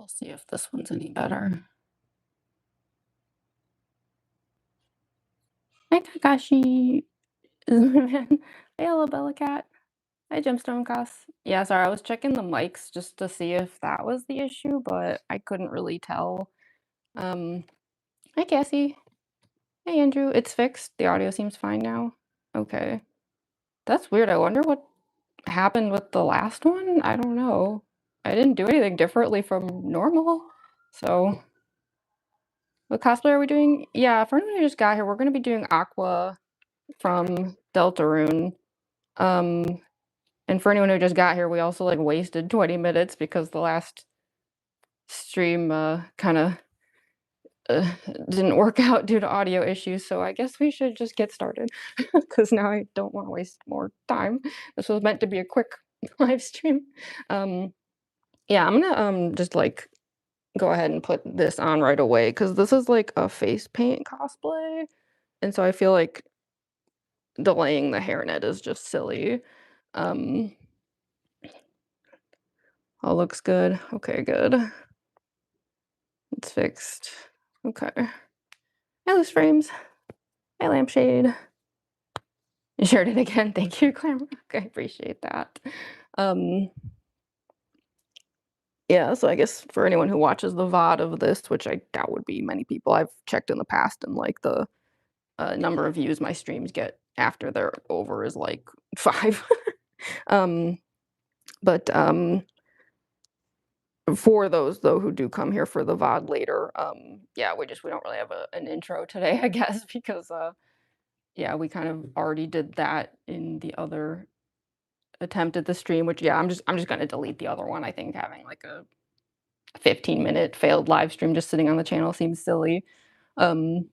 We'll see if this one's any better. Hi, Kakashi. Man. Hey, Bella Cat. Hi, Gemstone Cos. Yeah, sorry, I was checking the mics just to see if that was the issue, but I couldn't really tell. Um, Hi, Cassie. Hey, Andrew. It's fixed. The audio seems fine now. Okay. That's weird. I wonder what happened with the last one. I don't know. I didn't do anything differently from normal. So, what cosplay are we doing? Yeah, for anyone who just got here, we're going to be doing Aqua from Deltarune. Um, and for anyone who just got here, we also like wasted 20 minutes because the last stream kind of uh, didn't work out due to audio issues. So I guess we should just get started because now I don't want to waste more time. This was meant to be a quick live stream. Um, yeah, I'm gonna just like go ahead and put this on right away because this is like a face paint cosplay, and so I feel like delaying the hairnet is just silly. Um, all looks good. Okay, good. It's fixed. Okay. Hi, loose frames. Hi, lampshade. You shared it again. Thank you, Glamour. Okay, appreciate that. Um, yeah, so I guess for anyone who watches the VOD of this, which I doubt would be many people, I've checked in the past and like the number of views my streams get after they're over is like 5. um, but for those though who do come here for the VOD later, yeah, we don't really have an intro today, I guess, because yeah, we kind of already did that in the other attempt at the stream, which yeah, I'm just gonna delete the other one. I think having like a 15-minute failed live stream just sitting on the channel seems silly. Um,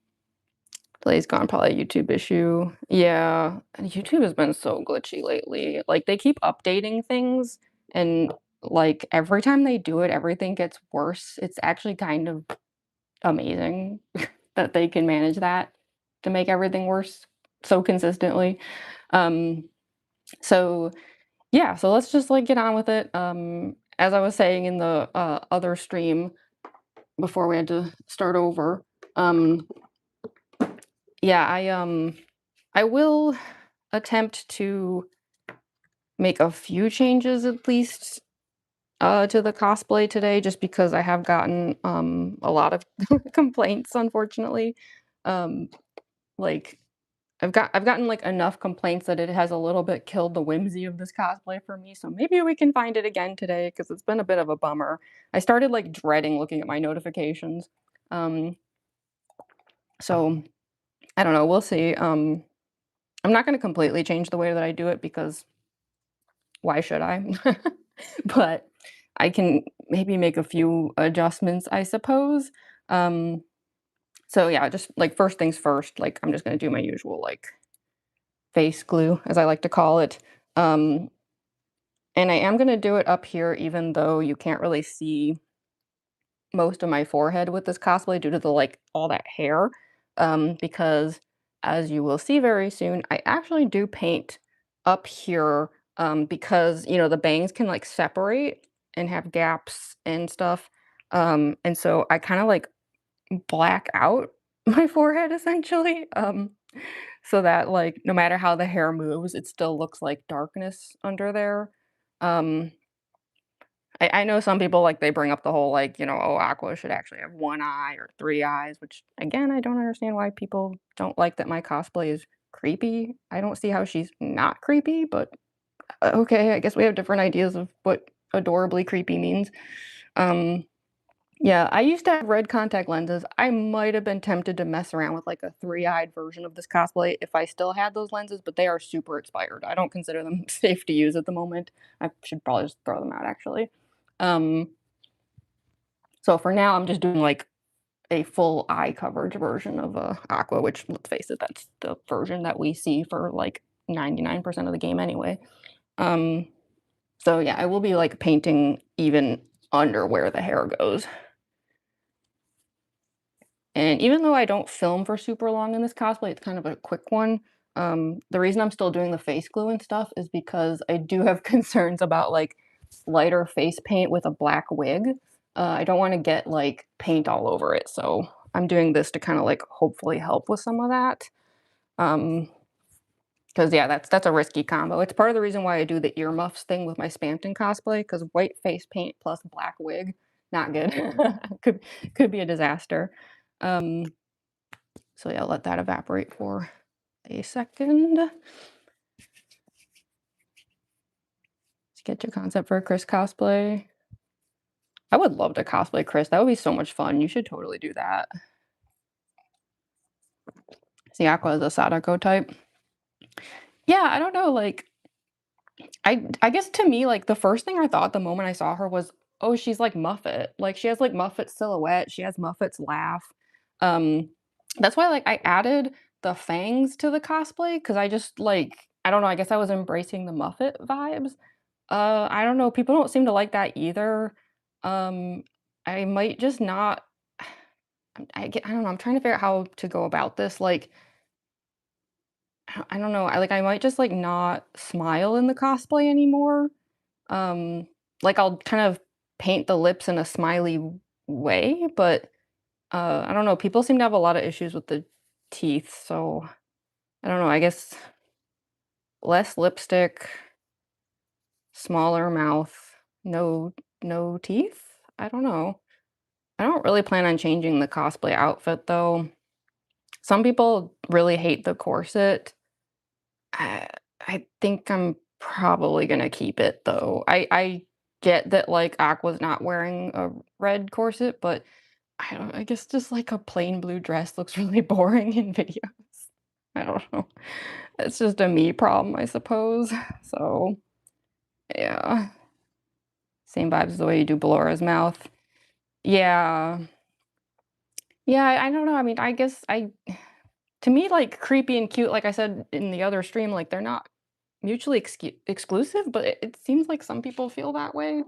Play's gone, probably a YouTube issue. Yeah, and YouTube has been so glitchy lately. Like they keep updating things and like every time they do it, everything gets worse. It's actually kind of amazing that they can manage that to make everything worse so consistently. Um, so yeah, so let's just like get on with it. As I was saying in the other stream before we had to start over, um, yeah, I will attempt to make a few changes at least to the cosplay today, just because I have gotten a lot of complaints, unfortunately. Um, like I've gotten like enough complaints that it has a little bit killed the whimsy of this cosplay for me. So maybe we can find it again today because it's been a bit of a bummer. I started like dreading looking at my notifications. Um, so I don't know. We'll see. I'm not going to completely change the way that I do it because why should I? But I can maybe make a few adjustments, I suppose. Um, so yeah, just like first things first, like I'm just going to do my usual like face glue, as I like to call it. Um, and I am going to do it up here, even though you can't really see most of my forehead with this cosplay due to the like all that hair. Because as you will see very soon, I actually do paint up here because you know the bangs can like separate and have gaps and stuff. And so I kind of like black out my forehead essentially. So that like no matter how the hair moves, it still looks like darkness under there. Um, I know some people like they bring up the whole like, you know, oh, Aqua should actually have one eye or three eyes, which again, I don't understand why people don't like that my cosplay is creepy. I don't see how she's not creepy, but okay, I guess we have different ideas of what adorably creepy means. Um, yeah, I used to have red contact lenses. I might have been tempted to mess around with like a three-eyed version of this cosplay if I still had those lenses, but they are super expired. I don't consider them safe to use at the moment. I should probably just throw them out actually. Um, so for now, I'm just doing like a full eye coverage version of Aqua, which let's face it, that's the version that we see for like 99% of the game anyway. Um, so yeah, I will be like painting even under where the hair goes. And even though I don't film for super long in this cosplay, it's kind of a quick one. The reason I'm still doing the face glue and stuff is because I do have concerns about like lighter face paint with a black wig. I don't wanna get, like, paint all over it, so I'm doing this to kinda, like, hopefully help with some of that. Um, Because yeah, that's a risky combo. It's part of the reason why I do the earmuffs thing with my Spamton cosplay. Because white face paint plus black wig, not good. Could could be a disaster. Um, so yeah, let that evaporate for a second. Sketch a concept for a Chris cosplay. I would love to cosplay Chris. That would be so much fun. You should totally do that. See, Aqua is a Sadako type. Yeah, I don't know, like, I guess to me, like, the first thing I thought the moment I saw her was, "Oh, she's like Muffet." Like, she has, like, Muffet's silhouette, she has Muffet's laugh. Um, that's why, like, I added the fangs to the cosplay because I just, like, I don't know, I guess I was embracing the Muffet vibes. I don't know, people don't seem to like that either. Um, I might just not I don't know, I'm trying to figure out how to go about this, like, I don't know, I might just, like, not smile in the cosplay anymore. Um, like, I'll kind of paint the lips in a smiley way, but, I don't know, people seem to have a lot of issues with the teeth, so I don't know, I guess less lipstick, smaller mouth, no teeth? I don't know. I don't really plan on changing the cosplay outfit, though. Some people really hate the corset. I I think I'm probably gonna keep it, though. I get that, like, Aqua's not wearing a red corset, but I guess just, like, a plain blue dress looks really boring in videos. I don't know. It's just a me problem, I suppose. So, yeah. Same vibes as the way you do Bellora's mouth. Yeah. Yeah, I don't know, I mean, I guess I to me, like, creepy and cute, like I said in the other stream, like, they're not mutually exclusive, but it seems like some people feel that way.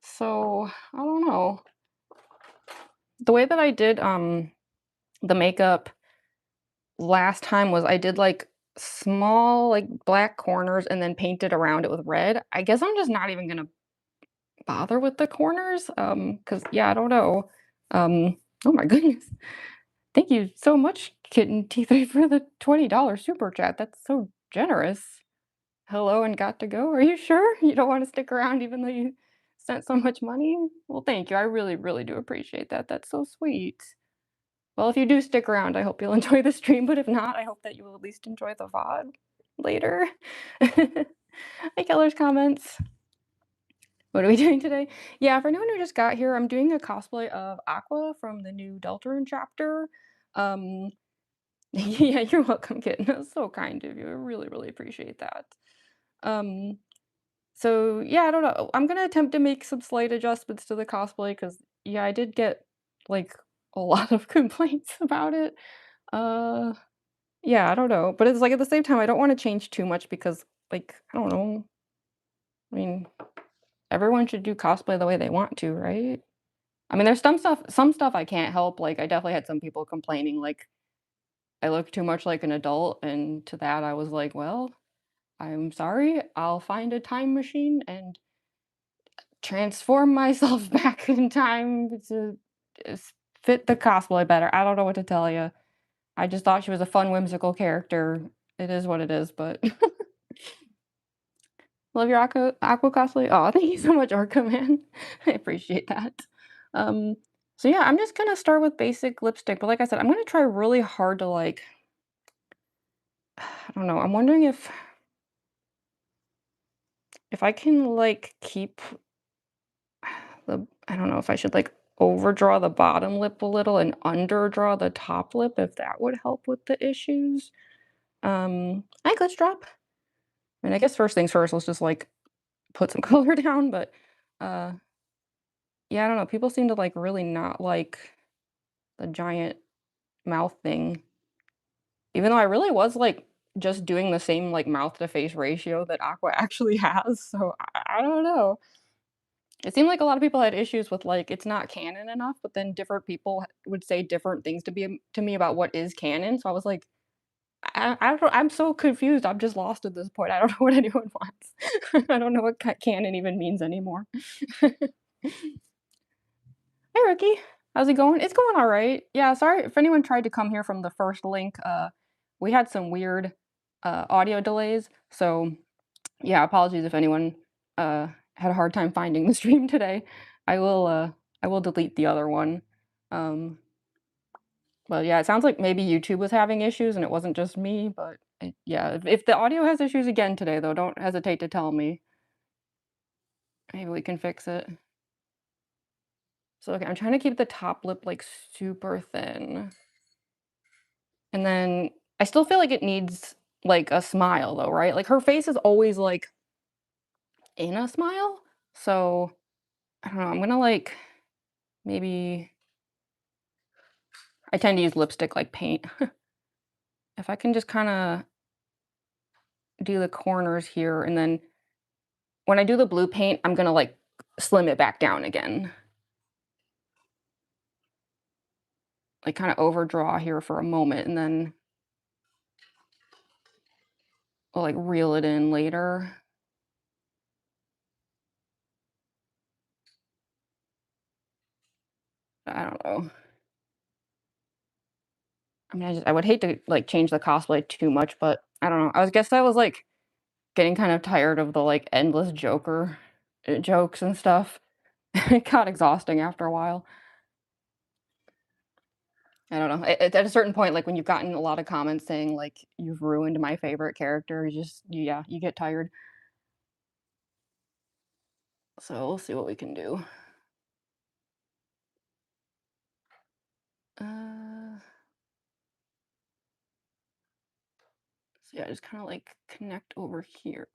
So, I don't know. The way that I did, the makeup last time was I did, like, small, like, black corners and then painted around it with red. I guess I'm just not even gonna bother with the corners, because yeah, I don't know. Oh my goodness. Thank you so much, Kitten T3 for the $20 super chat. That's so generous. Hello and got to go. Are you sure you don't wanna stick around even though you sent so much money? Well, thank you. I really, really do appreciate that. That's so sweet. Well, if you do stick around, I hope you'll enjoy the stream, but if not, I hope that you will at least enjoy the VOD later. Hi, Keller's comments. What are we doing today? Yeah, for anyone who just got here, I'm doing a cosplay of Aqua from the new Deltarune chapter. Um, yeah, you're welcome, kitten. That's so kind of you. I really, really appreciate that. Um, so yeah, I don't know. I'm gonna attempt to make some slight adjustments to the cosplay because yeah, I did get like a lot of complaints about it. Uh, yeah, I don't know, but it's like at the same time, I don't want to change too much because like I don't know. I mean, everyone should do cosplay the way they want to, right? I mean, there's some stuff I can't help. Like I definitely had some people complaining like I look too much like an adult, and to that I was like, well, I'm sorry. I'll find a time machine and transform myself back in time to fit the cosplay better. I don't know what to tell you. I just thought she was a fun, whimsical character. It is what it is, but love your aqua cosplay. Oh, thank you so much, Arca man. I appreciate that. Um, so yeah, I'm just gonna start with basic lipstick, but like I said, I'm gonna try really hard to like I don't know. I'm wondering if I can like keep the I don't know if I should like overdraw the bottom lip a little and underdraw the top lip if that would help with the issues. Hi, Glitch Drop. I mean, I guess first things first, let's just like put some color down, but uh yeah, I don't know. People seem to like really not like the giant mouth thing. Even though I really was like just doing the same like mouth to face ratio that Aqua actually has. So I don't know. It seemed like a lot of people had issues with, like, it's not canon enough, but then different people would say different things to me about what is canon, so I was like, I don't I'm so confused, I'm just lost at this point, I don't know what anyone wants. I don't know what ca canon even means anymore. Hey, Ricky. How's it going? It's going all right. Yeah, sorry if anyone tried to come here from the first link. We had some weird audio delays, so yeah, apologies if anyone uh had a hard time finding the stream today. I will uh I will delete the other one. Um, but yeah, it sounds like maybe YouTube was having issues and it wasn't just me. But yeah, if the audio has issues again today, though, don't hesitate to tell me. Maybe we can fix it. So okay, I'm trying to keep the top lip like super thin. And then I still feel like it needs, like, a smile though, right? Like, her face is always, like, in a smile, so, I don't know, I'm gonna, like, maybe I tend to use lipstick like paint. If I can just kinda do the corners here, and then when I do the blue paint, I'm gonna, like, slim it back down again. Like, kinda overdraw here for a moment, and then I'll, like, reel it in later. I don't know. I mean, I would hate to, like, change the cosplay too much, but I don't know. I was, like, getting kind of tired of the, like, endless Joker, jokes and stuff. It got exhausting after a while. I don't know. At a certain point, like, when you've gotten a lot of comments saying, like, "You've ruined my favorite character," yeah, you get tired. So, we'll see what we can do. Uh, so yeah, just kinda, like, connect over here.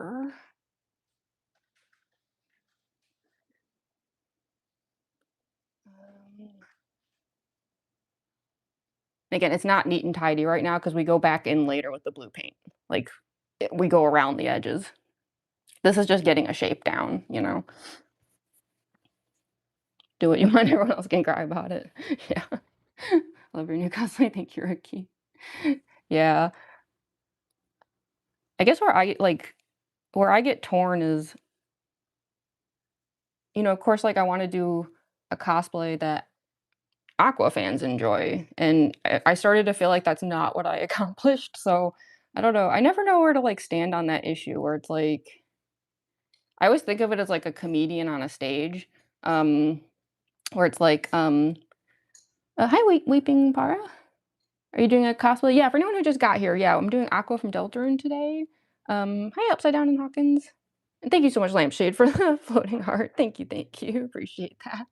Um, again, it's not neat and tidy right now because we go back in later with the blue paint. Like, we go around the edges. This is just getting a shape down, you know? Do what you want, everyone else can cry about it. Yeah. Love your new cosplay, thank you, Ricky. Yeah. I guess where I get torn is, of course, like, I wanna do a cosplay that Aqua fans enjoy, and I started to feel like that's not what I accomplished, so I don't know. I never know where to, like, stand on that issue where it's like I always think of it as like a comedian on a stage, um, where it's like, "Hi, Weeping Para. Are you doing a cosplay?" Yeah, for anyone who just got here, yeah, I'm doing Aqua from Deltarune today. Hi, Upside Down and Hawkins. And thank you so much, Lampshade, for the floating heart. Thank you, thank you. Appreciate that.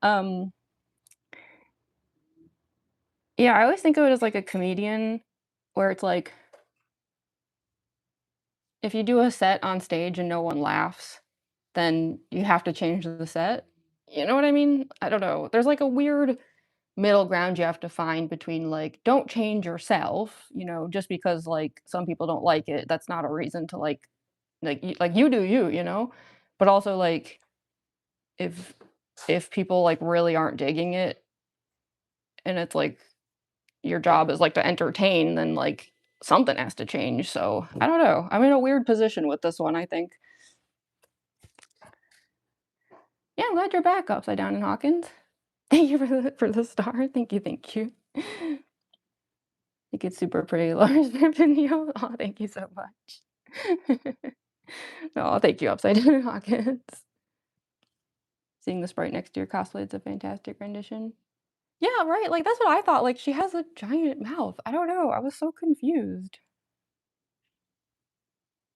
Um, yeah, I always think of it as like a comedian where it's like if you do a set on stage and no one laughs, then you have to change the set. You know what I mean? I don't know. There's like a weird middle ground you have to find between like don't change yourself, just because like some people don't like it. That's not a reason to like you do you, But also like if if people like really aren't digging it and it's like your job is like to entertain, then like something has to change. So I don't know. I'm in a weird position with this one, I think. Yeah, I'm glad you're back, Upside Down and Hawkins. Thank you for the star. Thank you, thank you. I think it's super pretty, Lars Video. Oh, thank you so much. No, thank you, Upside Down and Hawkins. Seeing the sprite next to your cosplay, it's a fantastic rendition. Yeah, right. Like that's what I thought. Like she has a giant mouth. I don't know. I was so confused.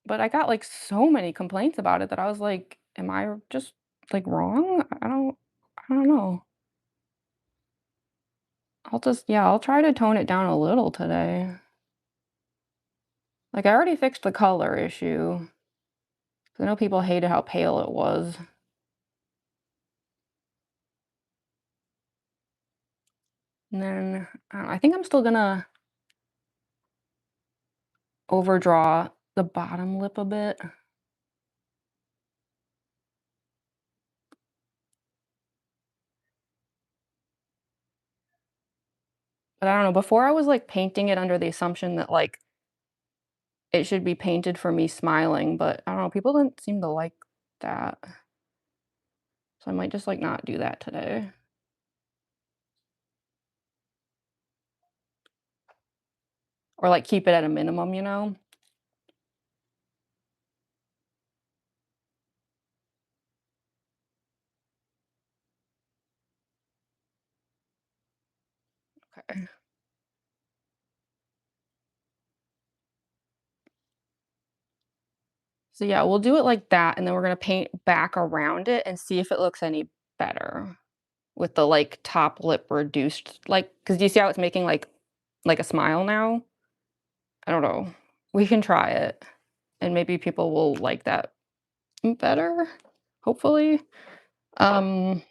But I got like so many complaints about it that I was like, am I just like wrong? I don't know. I'll try to tone it down a little today. Like I already fixed the color issue. 'Cause I know people hated how pale it was. And then I think I'm still gonna overdraw the bottom lip a bit. But I don't know, before I was like painting it under the assumption that like it should be painted for me smiling, but I don't know, people didn't seem to like that. So I might just like not do that today. or, like, keep it at a minimum, you know? Okay. So, yeah, we'll do it like that, and then we're gonna paint back around it and see if it looks any better with the, like, top lip reduced, like, because do you see how it's making, like, a smile now? I don't know. We can try it, and maybe people will like that better, hopefully. Um,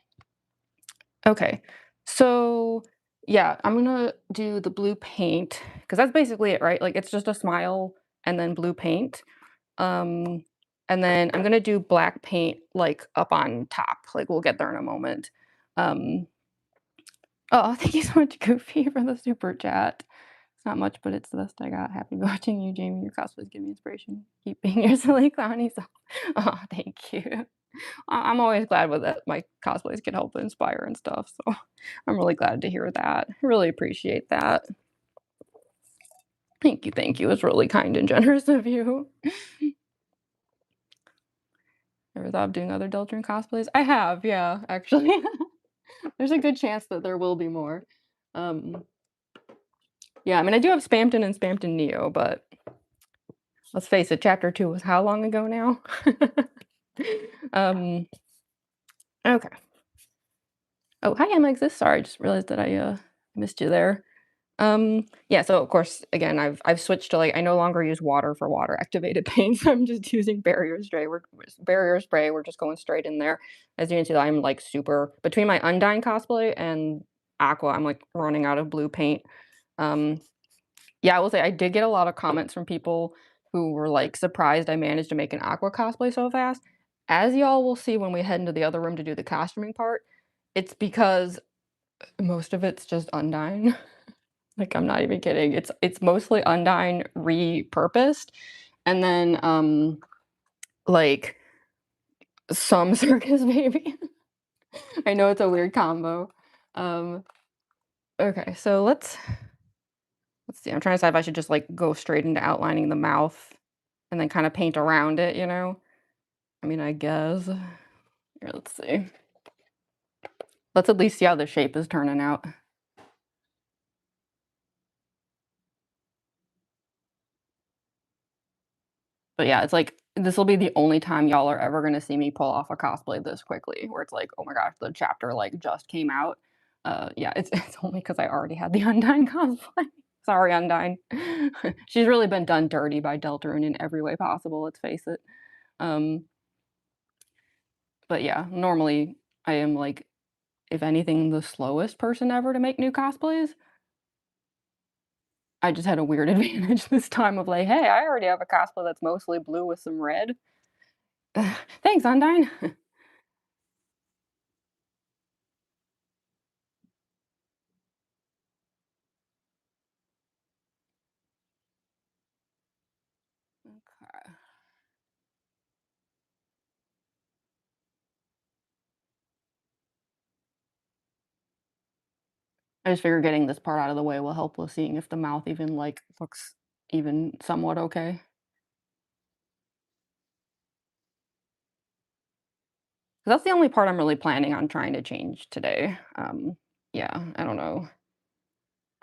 okay. So, yeah, I'm gonna do the blue paint because that's basically it, right? Like, it's just a smile and then blue paint. Um, and then I'm gonna do black paint, like, up on top, like, we'll get there in a moment. Um Oh, thank you so much, Goofy, for the super chat. It's not much, but it's the best I got. Happy watching you, Jamie. Your cosplays give me inspiration. Keep being your silly clowny self. Oh, thank you. I'm always glad with that my cosplays can help inspire and stuff, so I'm really glad to hear that. I really appreciate that. Thank you, thank you. It's really kind and generous of you. Ever thought of doing other Deltarune cosplays? I have, yeah, actually. There's a good chance that there will be more. Um, yeah, I mean, I do have Spamton and Spamton Neo, but let's face it, chapter 2 was how long ago now? Um, okay. Oh, hi, MXis. Sorry, I just realized that I missed you there. Yeah, so of course, again, I've switched to, like, I no longer use water for water activated paints. I'm just using barrier spray. We're just going straight in there. As you can see, I'm like super between my Undyne cosplay and Aqua, I'm like running out of blue paint. Um, yeah, I will say I did get a lot of comments from people who were like surprised I managed to make an Aqua cosplay so fast. As y'all will see when we head into the other room to do the costuming part, it's because most of it's just Undyne. Like, I'm not even kidding. It's mostly Undyne repurposed, and then, like, some Circus Baby. I know it's a weird combo. Um, okay, so let's see, I'm trying to decide if I should just, like, go straight into outlining the mouth and then kinda paint around it, you know? I mean, I guess. Here, let's see. Let's at least see how the shape is turning out. But yeah, it's like this will be the only time y'all are ever gonna see me pull off a cosplay this quickly, where it's like, "Oh my gosh, the chapter, like, just came out." Yeah, it's it's only because I already had the Undyne cosplay. Sorry, Undyne. She's really been done dirty by Deltarune in every way possible, let's face it. Um, but yeah, normally I am, like, if anything, the slowest person ever to make new cosplays. I just had a weird advantage this time of like, "Hey, I already have a cosplay that's mostly blue with some red." Thanks, Undyne. Okay. I just figure getting this part out of the way will help with seeing if the mouth even, like, looks even somewhat okay. 'Cause that's the only part I'm really planning on trying to change today. Yeah, I don't know.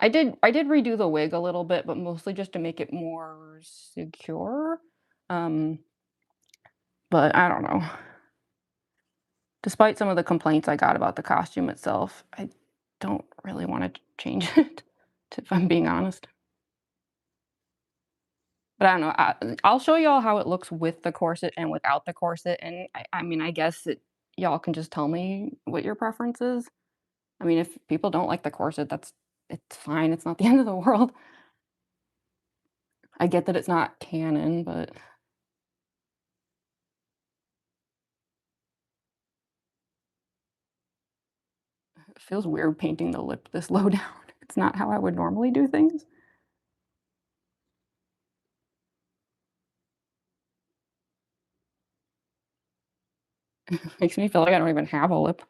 I did redo the wig a little bit, but mostly just to make it more secure. Um, but I don't know. Despite some of the complaints I got about the costume itself, I don't really wanna change it, if I'm being honest. But I don't know, I'll show y'all how it looks with the corset and without the corset, and I mean, I guess it y'all can just tell me what your preference is. I mean, if people don't like the corset, it's fine, it's not the end of the world. I get that it's not canon, but it feels weird painting the lip this low down. It's not how I would normally do things. Makes me feel like I don't even have a lip.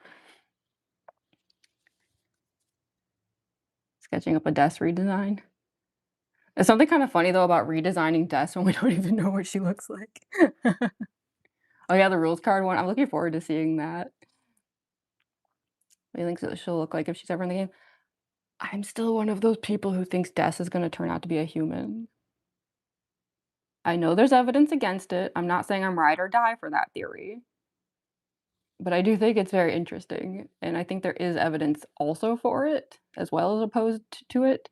Sketching up a desk redesign. There's something kinda funny though about redesigning Des when we don't even know what she looks like. Oh yeah, the rules card one, I'm looking forward to seeing that. What do you think she'll look like if she's ever in the game? I'm still one of those people who thinks Des is gonna turn out to be a human. I know there's evidence against it, I'm not saying I'm ride or die for that theory, but I do think it's very interesting, and I think there is evidence also for it, as well as opposed to it.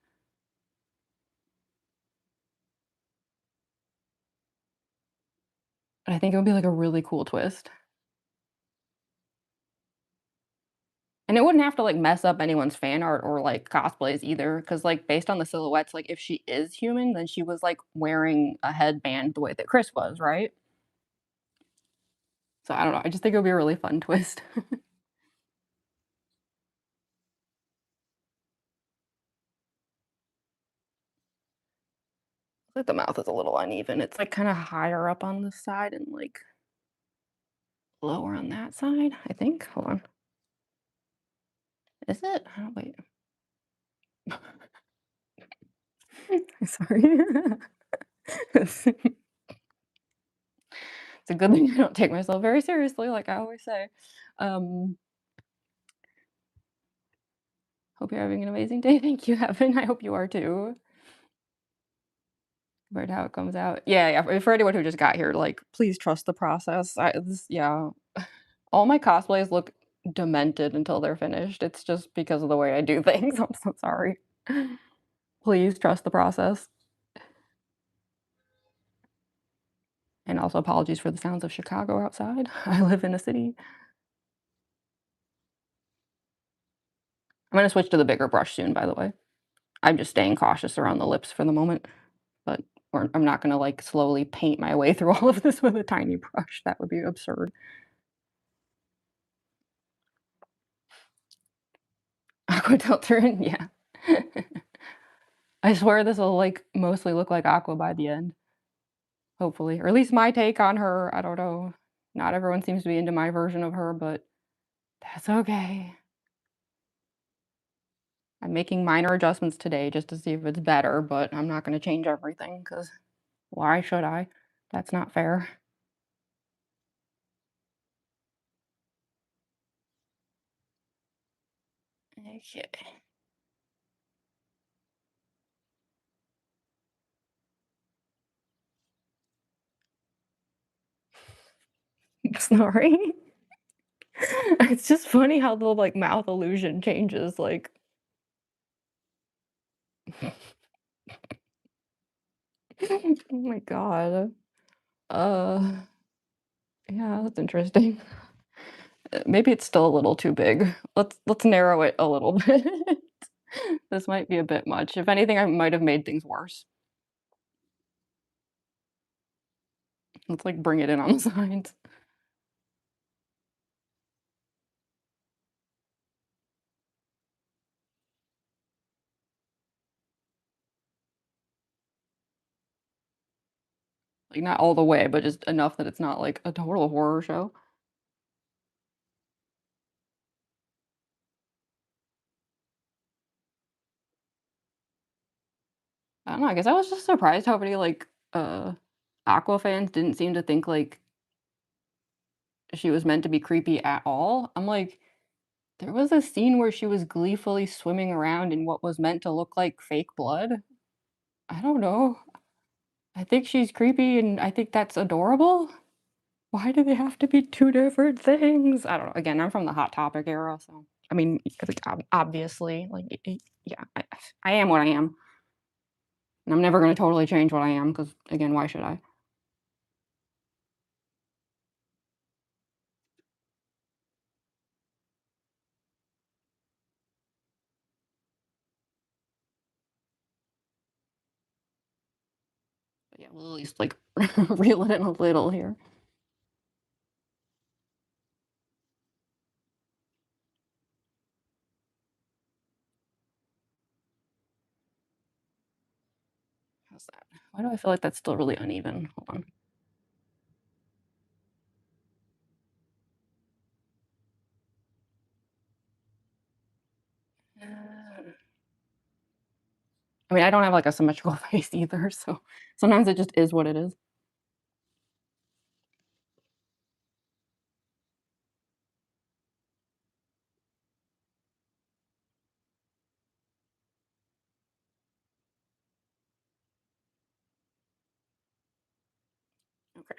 And I think it would be, like, a really cool twist. And it wouldn't have to, like, mess up anyone's fan art or, like, cosplays either, because like, based on the silhouettes, like, if she is human, then she was, like, wearing a headband the way that Chris was, right? So I don't know, I just think it would be a really fun twist. Like, the mouth is a little uneven, it's, like, kinda higher up on this side and, like, lower on that side, I think. Hold on. Is it? Oh, wait. Sorry. It's a good thing I don't take myself very seriously, like I always say. Um, Hope you're having an amazing day. Thank you, Evan. I hope you are too. About how it comes out. Yeah, yeah. For anyone who just got here, like, please trust the process. Yeah. All my cosplays look demented until they're finished. It's just because of the way I do things. I'm so sorry. Please trust the process. And also apologies for the sounds of Chicago outside. I live in a city. I'm gonna switch to the bigger brush soon, by the way. I'm just staying cautious around the lips for the moment, but I'm not gonna like slowly paint my way through all of this with a tiny brush. That would be absurd. Aqua Deltarune, yeah. I swear this will like mostly look like Aqua by the end, hopefully, or at least my take on her. I don't know. Not everyone seems to be into my version of her, but that's okay. I'm making minor adjustments today just to see if it's better, but I'm not going to change everything because why should I? That's not fair. Okay. Sorry. It's just funny how the like mouth illusion changes. Like, oh my god. Uh, yeah, that's interesting. Maybe it's still a little too big. Let's narrow it a little bit. This might be a bit much. If anything, I might have made things worse. Let's like bring it in on the sides. Like not all the way, but just enough that it's not like a total horror show. I don't know. I guess I was just surprised how many like Aqua fans didn't seem to think like she was meant to be creepy at all. I'm like, there was a scene where she was gleefully swimming around in what was meant to look like fake blood. I don't know. I think she's creepy and I think that's adorable. Why do they have to be 2 different things? I don't know. Again, I'm from the Hot Topic era, so I mean, like, obviously, like, yeah, I am what I am, and I'm never gonna totally change what I am because, again, why should I? But yeah, we'll at least, like, reel it in a little here. How's that? Why do I feel like that's still really uneven? Hold on. I mean, I don't have, like, a symmetrical face either, so sometimes it just is what it is. Okay.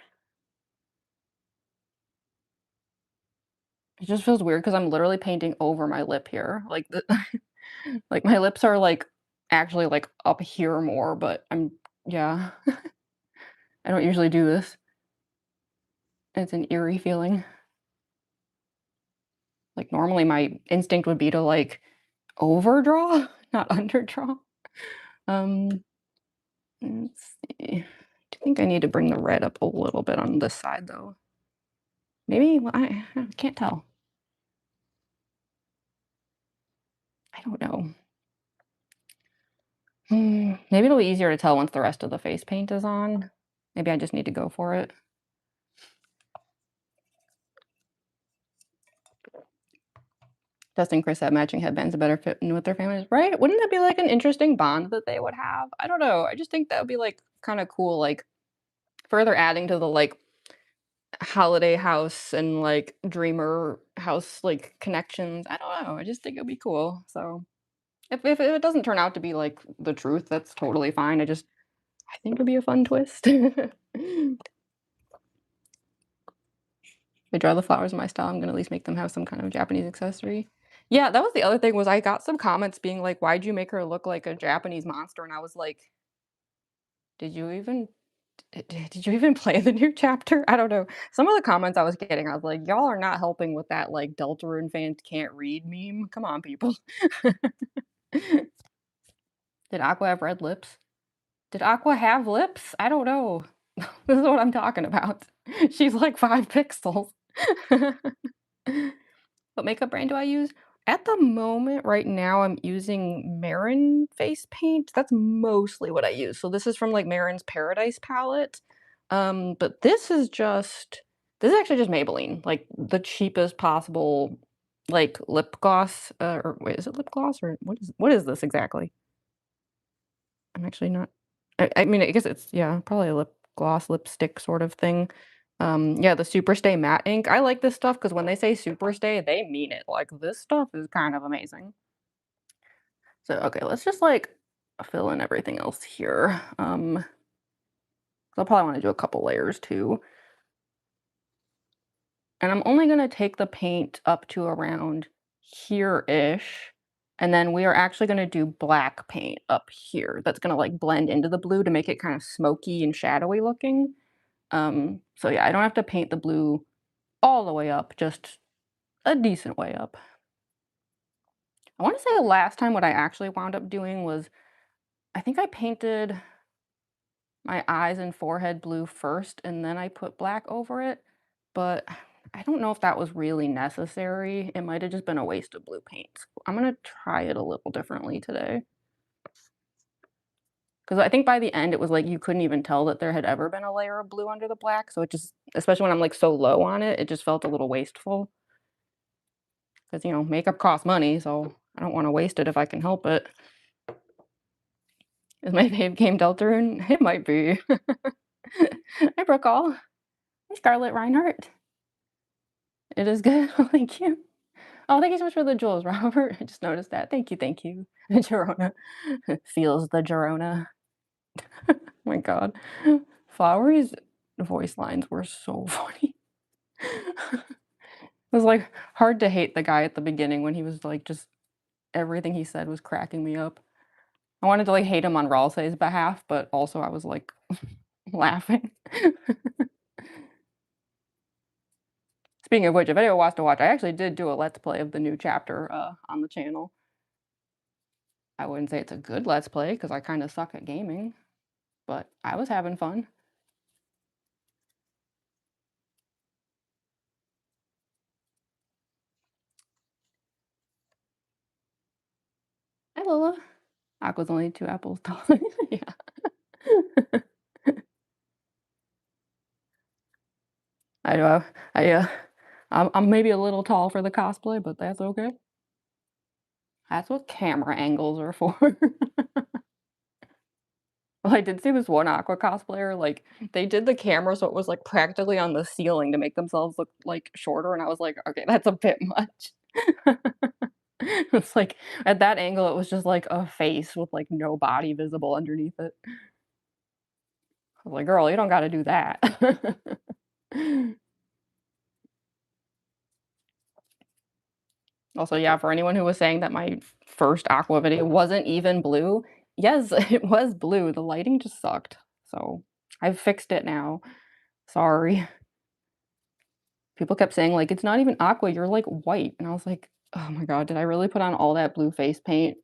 It just feels weird because 'cause I'm literally painting over my lip here, like, the like, my lips are, like, actually, like, up here more, but I'm yeah. I don't usually do this. It's an eerie feeling. Like, normally, my instinct would be to, like, overdraw, not underdraw. Um, let's see. I think I need to bring the red up a little bit on this side, though. Maybe? Well, I can't tell. I don't know. Maybe it'll be easier to tell once the rest of the face paint is on. Maybe I just need to go for it. Justin and Chris have matching headbands a better fit in with their families, right? Wouldn't that be like an interesting bond that they would have? I don't know. I just think that would be like kind of cool, like further adding to the like holiday house and like dreamer house like connections. I don't know. I just think it'd be cool. So if it doesn't turn out to be like the truth, that's totally fine. I think it'd be a fun twist. I draw the flowers in my style, I'm gonna at least make them have some kind of Japanese accessory. Yeah, that was the other thing was I got some comments being like, "Why'd you make her look like a Japanese monster?" And I was like, "Did you even did you even play the new chapter?" I don't know. Some of the comments I was getting, I was like, "Y'all are not helping with that, like, Deltarune fans can't read meme. Come on, people." Did Aqua have red lips? Did Aqua have lips? I don't know. This is what I'm talking about. She's like 5 pixels. What makeup brand do I use? At the moment, right now, I'm using Marin face paint. That's mostly what I use. So this is from like Marin's Paradise palette. But this is actually just Maybelline, like the cheapest possible like lip gloss. Or wait, is it lip gloss or what is this exactly? I'm actually not. I mean, I guess it's yeah, probably a lip gloss, lipstick sort of thing. Yeah, the Superstay matte ink. I like this stuff because when they say Superstay, they mean it. Like this stuff is kind of amazing. So okay, let's just like fill in everything else here. I'll probably want to do a couple layers too. And I'm only gonna take the paint up to around here-ish. And then we are actually gonna do black paint up here. That's gonna like blend into the blue to make it kind of smoky and shadowy looking. So yeah, I don't have to paint the blue all the way up, just a decent way up. I want to say the last time what I actually wound up doing was I think I painted my eyes and forehead blue first and then I put black over it, but I don't know if that was really necessary. It might have just been a waste of blue paint. I'm gonna try it a little differently today. Because I think by the end it was like you couldn't even tell that there had ever been a layer of blue under the black. So it just, especially when I'm like so low on it, it just felt a little wasteful. Because, you know, makeup costs money, so I don't wanna waste it if I can help it. Is my fave game Deltarune? It might be. Hi, Brookall. Hi, Scarlett Reinhardt. It is good. Oh, thank you. Oh, thank you so much for the jewels, Robert. I just noticed that. Thank you, thank you. Gerona. Feels the Gerona. My god. Flowery's voice lines were so funny. It was, like, hard to hate the guy at the beginning when he was, like, just everything he said was cracking me up. I wanted to, like, hate him on Ralsei's behalf, but also I was, like, laughing. Speaking of which, if anyone wants to watch, I actually did do a Let's Play of the new chapter, on the channel. I wouldn't say it's a good Let's Play because I kinda suck at gaming, but I was having fun. Hi, Lola. Aqua's only 2 apples tall. Yeah. I, I, I'm maybe a little tall for the cosplay, but that's okay. That's what camera angles are for. Well, I did see this one Aqua cosplayer, like, they did the camera so it was, like, practically on the ceiling to make themselves look, like, shorter, and I was like, "Okay, that's a bit much." It's like, at that angle, it was just, like, a face with, like, no body visible underneath it. I was like, "Girl, you don't gotta do that." Also, yeah, for anyone who was saying that my first Aqua video wasn't even blue, yes, it was blue, the lighting just sucked, so I've fixed it now. Sorry. People kept saying, like, "It's not even aqua, you're, like, white," and I was like, "Oh my god, did I really put on all that blue face paint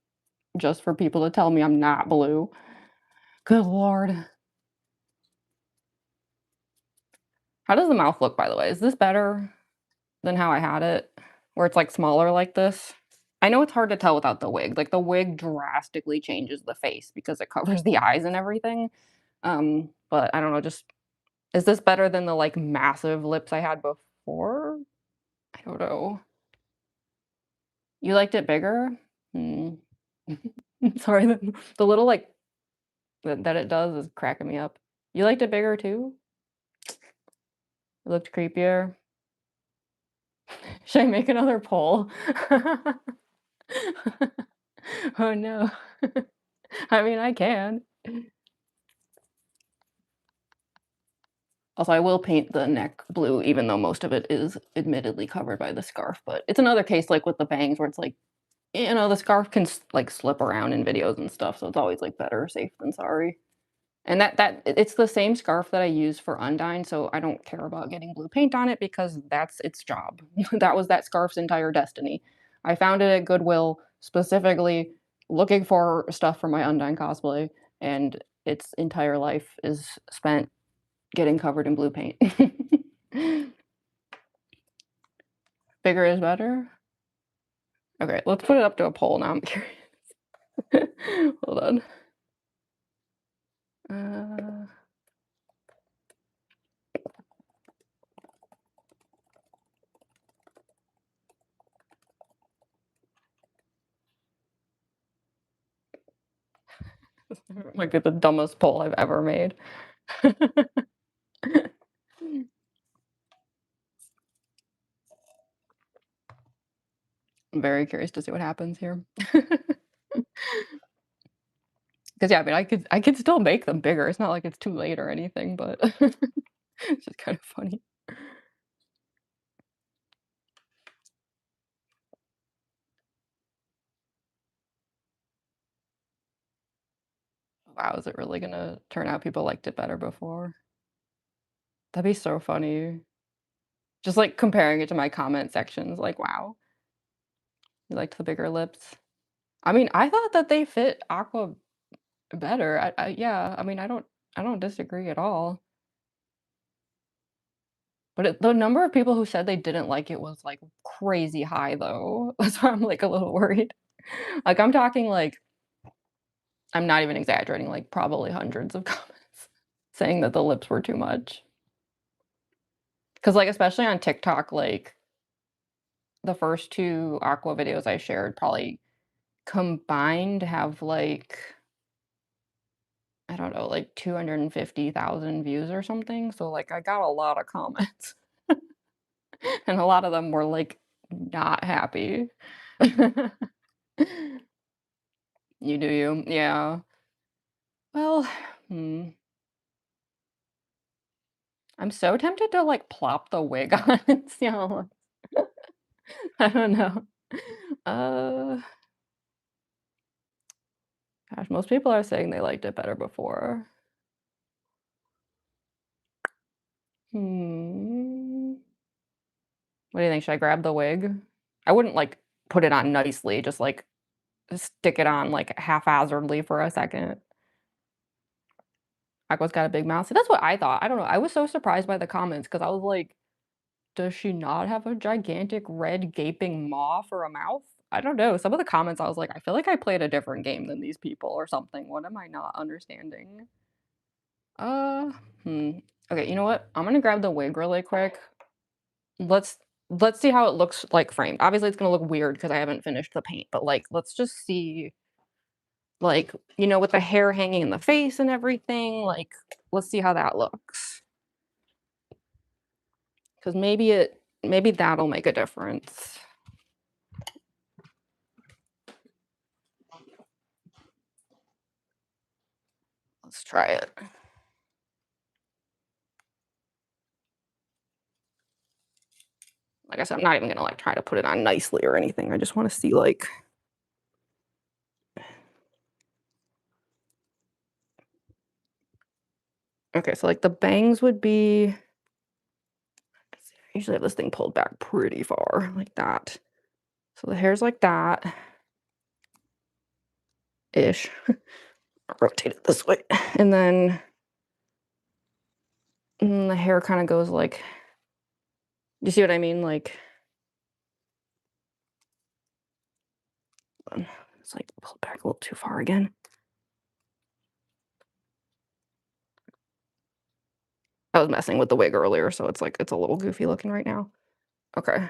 just for people to tell me I'm not blue?" Good lord. How does the mouth look, by the way? Is this better than how I had it? Where it's, like, smaller like this? I know it's hard to tell without the wig, like, the wig drastically changes the face because it covers the eyes and everything, but I don't know, just is this better than the, like, massive lips I had before? I don't know. You liked it bigger? Hmm. Sorry, the little, like, that it does is cracking me up. You liked it bigger too? It looked creepier? Should I make another poll? Oh, no. I mean, I can. Also, I will paint the neck blue even though most of it is admittedly covered by the scarf, but it's another case like with the bangs where it's like, the scarf can like, slip around in videos and stuff, so it's always, like, better safe than sorry. And it's the same scarf that I use for Undyne, so I don't care about getting blue paint on it because that's its job. That was that scarf's entire destiny. I found it at Goodwill specifically looking for stuff for my Undyne cosplay, and its entire life is spent getting covered in blue paint. Bigger is better? Okay, let's put it up to a poll now, I'm curious. Hold on. Uh, might be the dumbest poll I've ever made. I'm very curious to see what happens here. Because yeah, I mean, I could still make them bigger, it's not like it's too late or anything, but it's just kind of funny. Wow, is it really gonna turn out people liked it better before? That'd be so funny. Just, like, comparing it to my comment sections, like, "Wow, you liked the bigger lips." I mean, I thought that they fit Aqua better, yeah, I mean, I don't disagree at all, but the number of people who said they didn't like it was, like, crazy high, though. That's why I'm, like, a little worried. Like, I'm talking, like I'm not even exaggerating, like, probably hundreds of comments saying that the lips were too much. Because like, especially on TikTok, like, the first 2 Aqua videos I shared probably combined have, like, I don't know, like, 250,000 views or something, so, like, I got a lot of comments, and a lot of them were, like, not happy. You do you. Yeah. Well, hmm, I'm so tempted to, like, plop the wig on and see how it looks. I don't know. Uh, gosh, most people are saying they liked it better before. Hmm. What do you think? Should I grab the wig? I wouldn't, like, put it on nicely, just, like, stick it on, like, haphazardly for a second. Aqua's got a big mouth. See, that's what I thought. I don't know. I was so surprised by the comments because I was like, "Does she not have a gigantic red gaping maw for a mouth?" I don't know. Some of the comments, I was like, "I feel like I played a different game than these people or something. What am I not understanding?" Uh, hmm. Okay, you know what? I'm gonna grab the wig really quick. Let's let's see how it looks, like, framed. Obviously, it's gonna look weird because I haven't finished the paint, but, like, let's just see like, with the hair hanging in the face and everything, like, let's see how that looks. Because maybe that'll make a difference. Let's try it. Like I said, I'm not even gonna like try to put it on nicely or anything. I just want to see like, okay, so like the bangs would be, I usually have this thing pulled back pretty far like that. So the hair's like that ish. I'll rotate it this way. And then the hair kind of goes like, you see what I mean? Like, it's like pulled back a little too far again. I was messing with the wig earlier, so it's like it's a little goofy looking right now. Okay.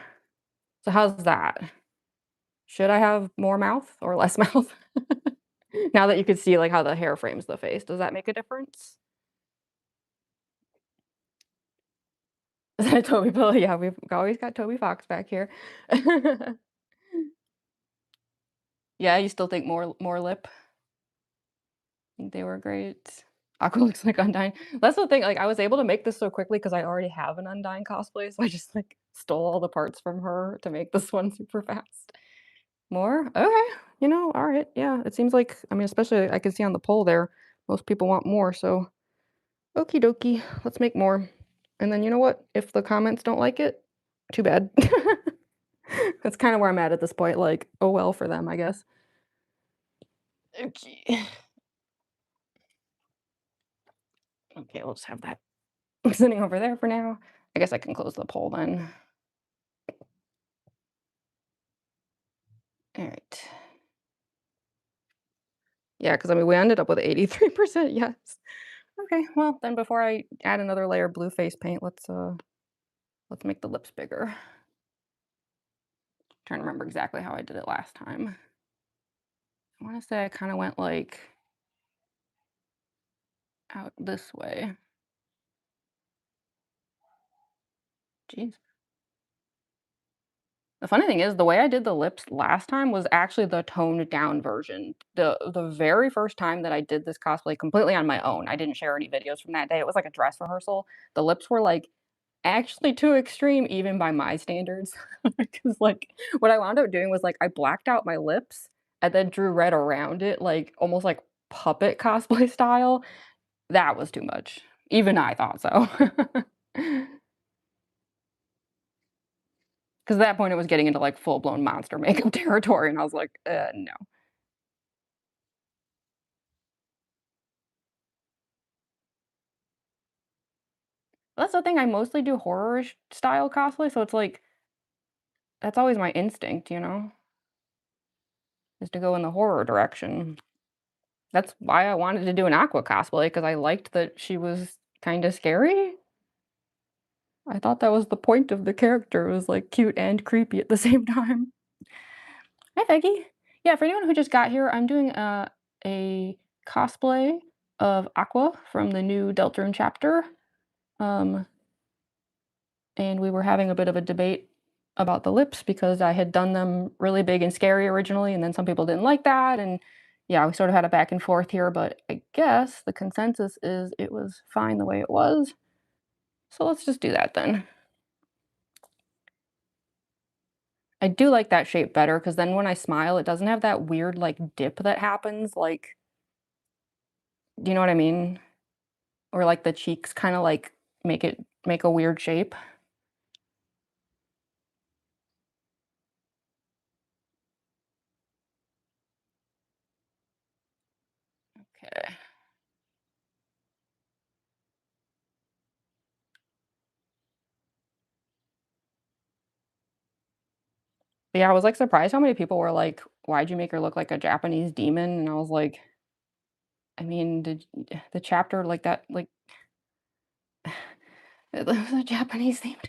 So how's that? Should I have more mouth or less mouth? Now that you can see like how the hair frames the face, does that make a difference? Is that a Toby pillow? Yeah, we've always got Toby Fox back here. Yeah, you still think more lip? Think they were great. Aqua looks like Undyne. That's the thing, like, I was able to make this so quickly because I already have an Undyne cosplay, so I just, like, stole all the parts from her to make this one super fast. More? Okay. Alright, yeah, it seems like I mean, especially I can see on the poll there, most people want more, so okie dokie, let's make more. And then you know what? If the comments don't like it, too bad. That's kinda where I'm at this point, like, oh well for them, I guess. Okay. Okay, we'll just have that sitting over there for now. I guess I can close the poll then. Alright. Yeah, because I mean, we ended up with 83% yes. Okay, well, then before I add another layer of blue face paint, let's make the lips bigger. Trying to remember exactly how I did it last time. I wanna say I kinda went, like, out this way. Jeez. The funny thing is the way I did the lips last time was actually the toned down version. The very first time that I did this cosplay completely on my own, I didn't share any videos from that day, it was like a dress rehearsal. The lips were, like, actually too extreme even by my standards. Because, like, what I wound up doing was, like, I blacked out my lips and then drew red around it, like, almost like puppet cosplay style. That was too much. Even I thought so. 'Cause at that point, it was getting into, like, full-blown monster makeup territory, and I was like, no." That's the thing, I mostly do horror-ish style cosplay, so it's like that's always my instinct, is to go in the horror direction. That's why I wanted to do an Aqua cosplay because I liked that she was kinda scary. I thought that was the point of the character, it was, like, cute and creepy at the same time. Hi, Peggy. Yeah, for anyone who just got here, I'm doing a cosplay of Aqua from the new Deltarune chapter. Um, and we were having a bit of a debate about the lips because I had done them really big and scary originally, and then some people didn't like that. And yeah, we sort of had a back and forth here, but I guess the consensus is it was fine the way it was. So let's just do that then. I do like that shape better because then when I smile, it doesn't have that weird like dip that happens. Like, do you know what I mean? Or like the cheeks kind of like make a weird shape. Okay. But yeah, I was like surprised how many people were like, "Why'd you make her look like a Japanese demon?" And I was like, I mean, the chapter like that, like it was a Japanese themed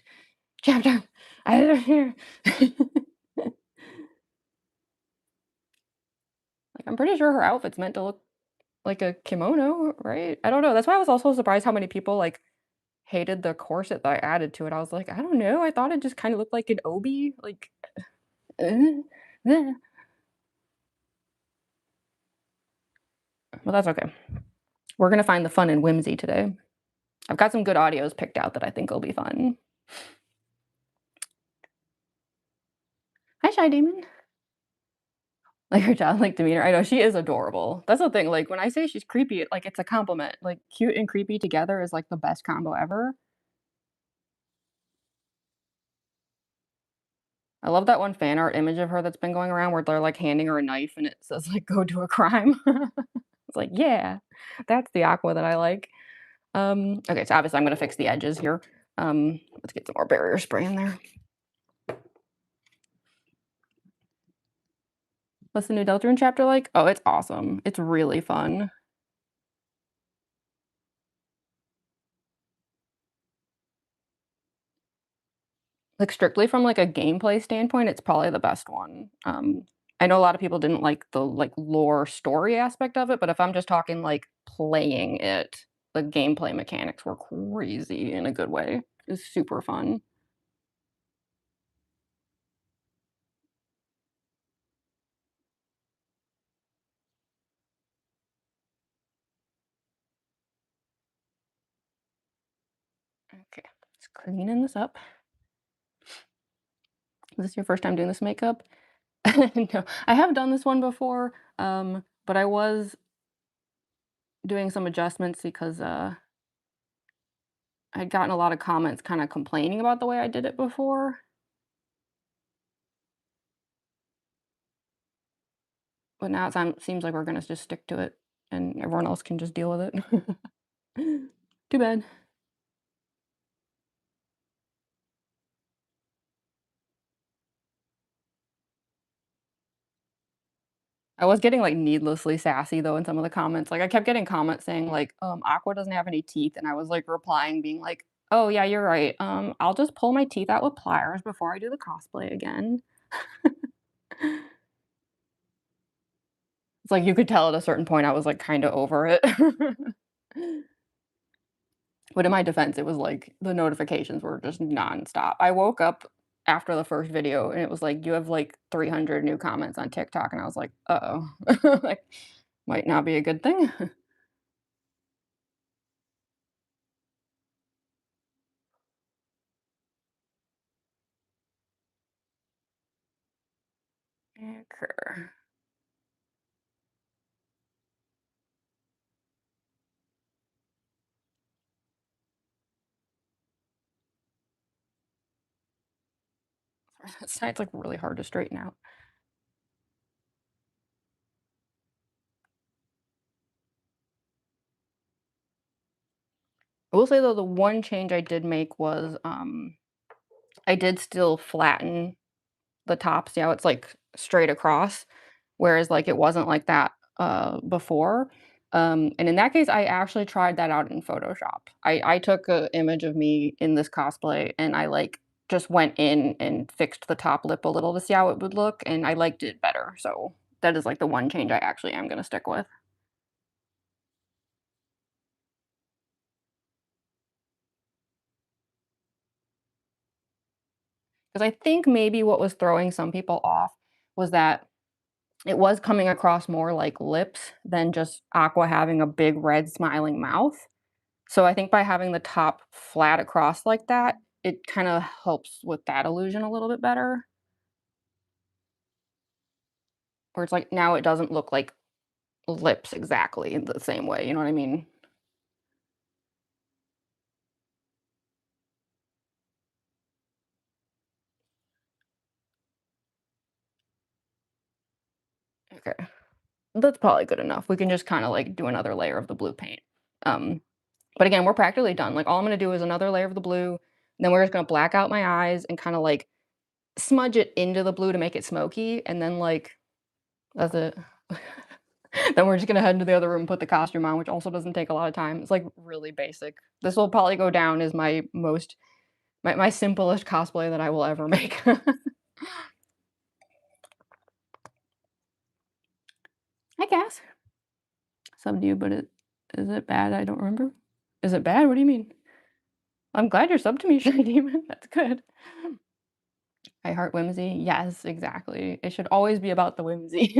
chapter. I don't hear. Like I'm pretty sure her outfit's meant to look like a kimono, right? I don't know. That's why I was also surprised how many people, like, hated the corset that I added to it. I was like, "I don't know, I thought it just kinda looked like an obi." Like, uh, eh. Well, that's okay. We're gonna find the fun in whimsy today. I've got some good audios picked out that I think will be fun. Hi, Shy Demon. Like, her childlike demeanor. I know, she is adorable. That's the thing, like, when I say she's creepy, like, it's a compliment. Like, cute and creepy together is, like, the best combo ever. I love that one fan art image of her that's been going around where they're, like, handing her a knife and it says, like, "Go do a crime." It's like, "Yeah, that's the Aqua that I like." Okay, so obviously I'm gonna fix the edges here. Let's get some more barrier spray in there. What's the new Deltarune chapter like? Oh, it's awesome. It's really fun. Like, strictly from, like, a gameplay standpoint, it's probably the best one. I know a lot of people didn't like the, like, lore story aspect of it, but if I'm just talking, like, playing it, the gameplay mechanics were crazy in a good way. It's super fun. Okay, just cleaning this up. Is this your first time doing this makeup? No, I have done this one before, but I was doing some adjustments because, I'd gotten a lot of comments kinda complaining about the way I did it before, but now seems like we're gonna just stick to it, and everyone else can just deal with it. Too bad. I was getting, like, needlessly sassy, though, in some of the comments, like, I kept getting comments saying, like, "Aqua doesn't have any teeth," and I was, like, replying being like, "Oh, yeah, you're right, I'll just pull my teeth out with pliers before I do the cosplay again." It's like you could tell at a certain point I was, like, kinda over it. But in my defense, it was like the notifications were just nonstop. I woke up after the first video and it was like, "You have, like, 300 new comments on TikTok," and I was like, "Uh-oh." Like, might not be a good thing. Okay. That side's, like, really hard to straighten out. I will say, though, the one change I did make was, I did still flatten the top. See how it's, like, straight across? Whereas, like, it wasn't like that, before. And in that case, I actually tried that out in Photoshop. I took a image of me in this cosplay, and I, like, just went in and fixed the top lip a little to see how it would look, and I liked it better, so that is, like, the one change I actually am gonna stick with. 'Cause I think maybe what was throwing some people off was that it was coming across more like lips than just Aqua having a big red smiling mouth. So I think by having the top flat across like that, it kinda helps with that illusion a little bit better, where it's like now it doesn't look like lips exactly in the same way, you know what I mean? Okay. That's probably good enough. We can just kinda, like, do another layer of the blue paint. Um, but again, we're practically done. Like, all I'm gonna do is another layer of the blue, then we're just gonna black out my eyes and kinda, like, smudge it into the blue to make it smoky, and then, like, that's it. Then we're just gonna head into the other room and put the costume on, which also doesn't take a lot of time. It's, like, really basic. This will probably go down as my simplest cosplay that I will ever make. I guess. Some do, but is it bad? I don't remember. Is it bad? What do you mean? I'm glad you're sub to me, Shy Demon. That's good. I heart whimsy. Yes, exactly. It should always be about the whimsy.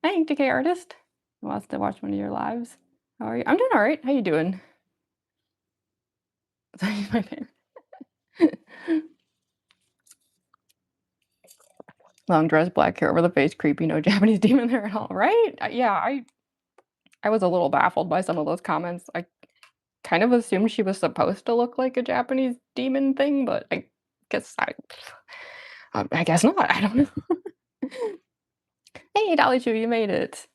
Hey, decay artist. Wants to watch one of your lives. How are you? I'm doing all right. How you doing? My favorite. Long dress, black hair over the face, creepy, no Japanese demon there at all, right? Yeah, I was a little baffled by some of those comments. I kind of assumed she was supposed to look like a Japanese demon thing, but guess I guess not. I don't know. Hey, Dolly Choo, you made it.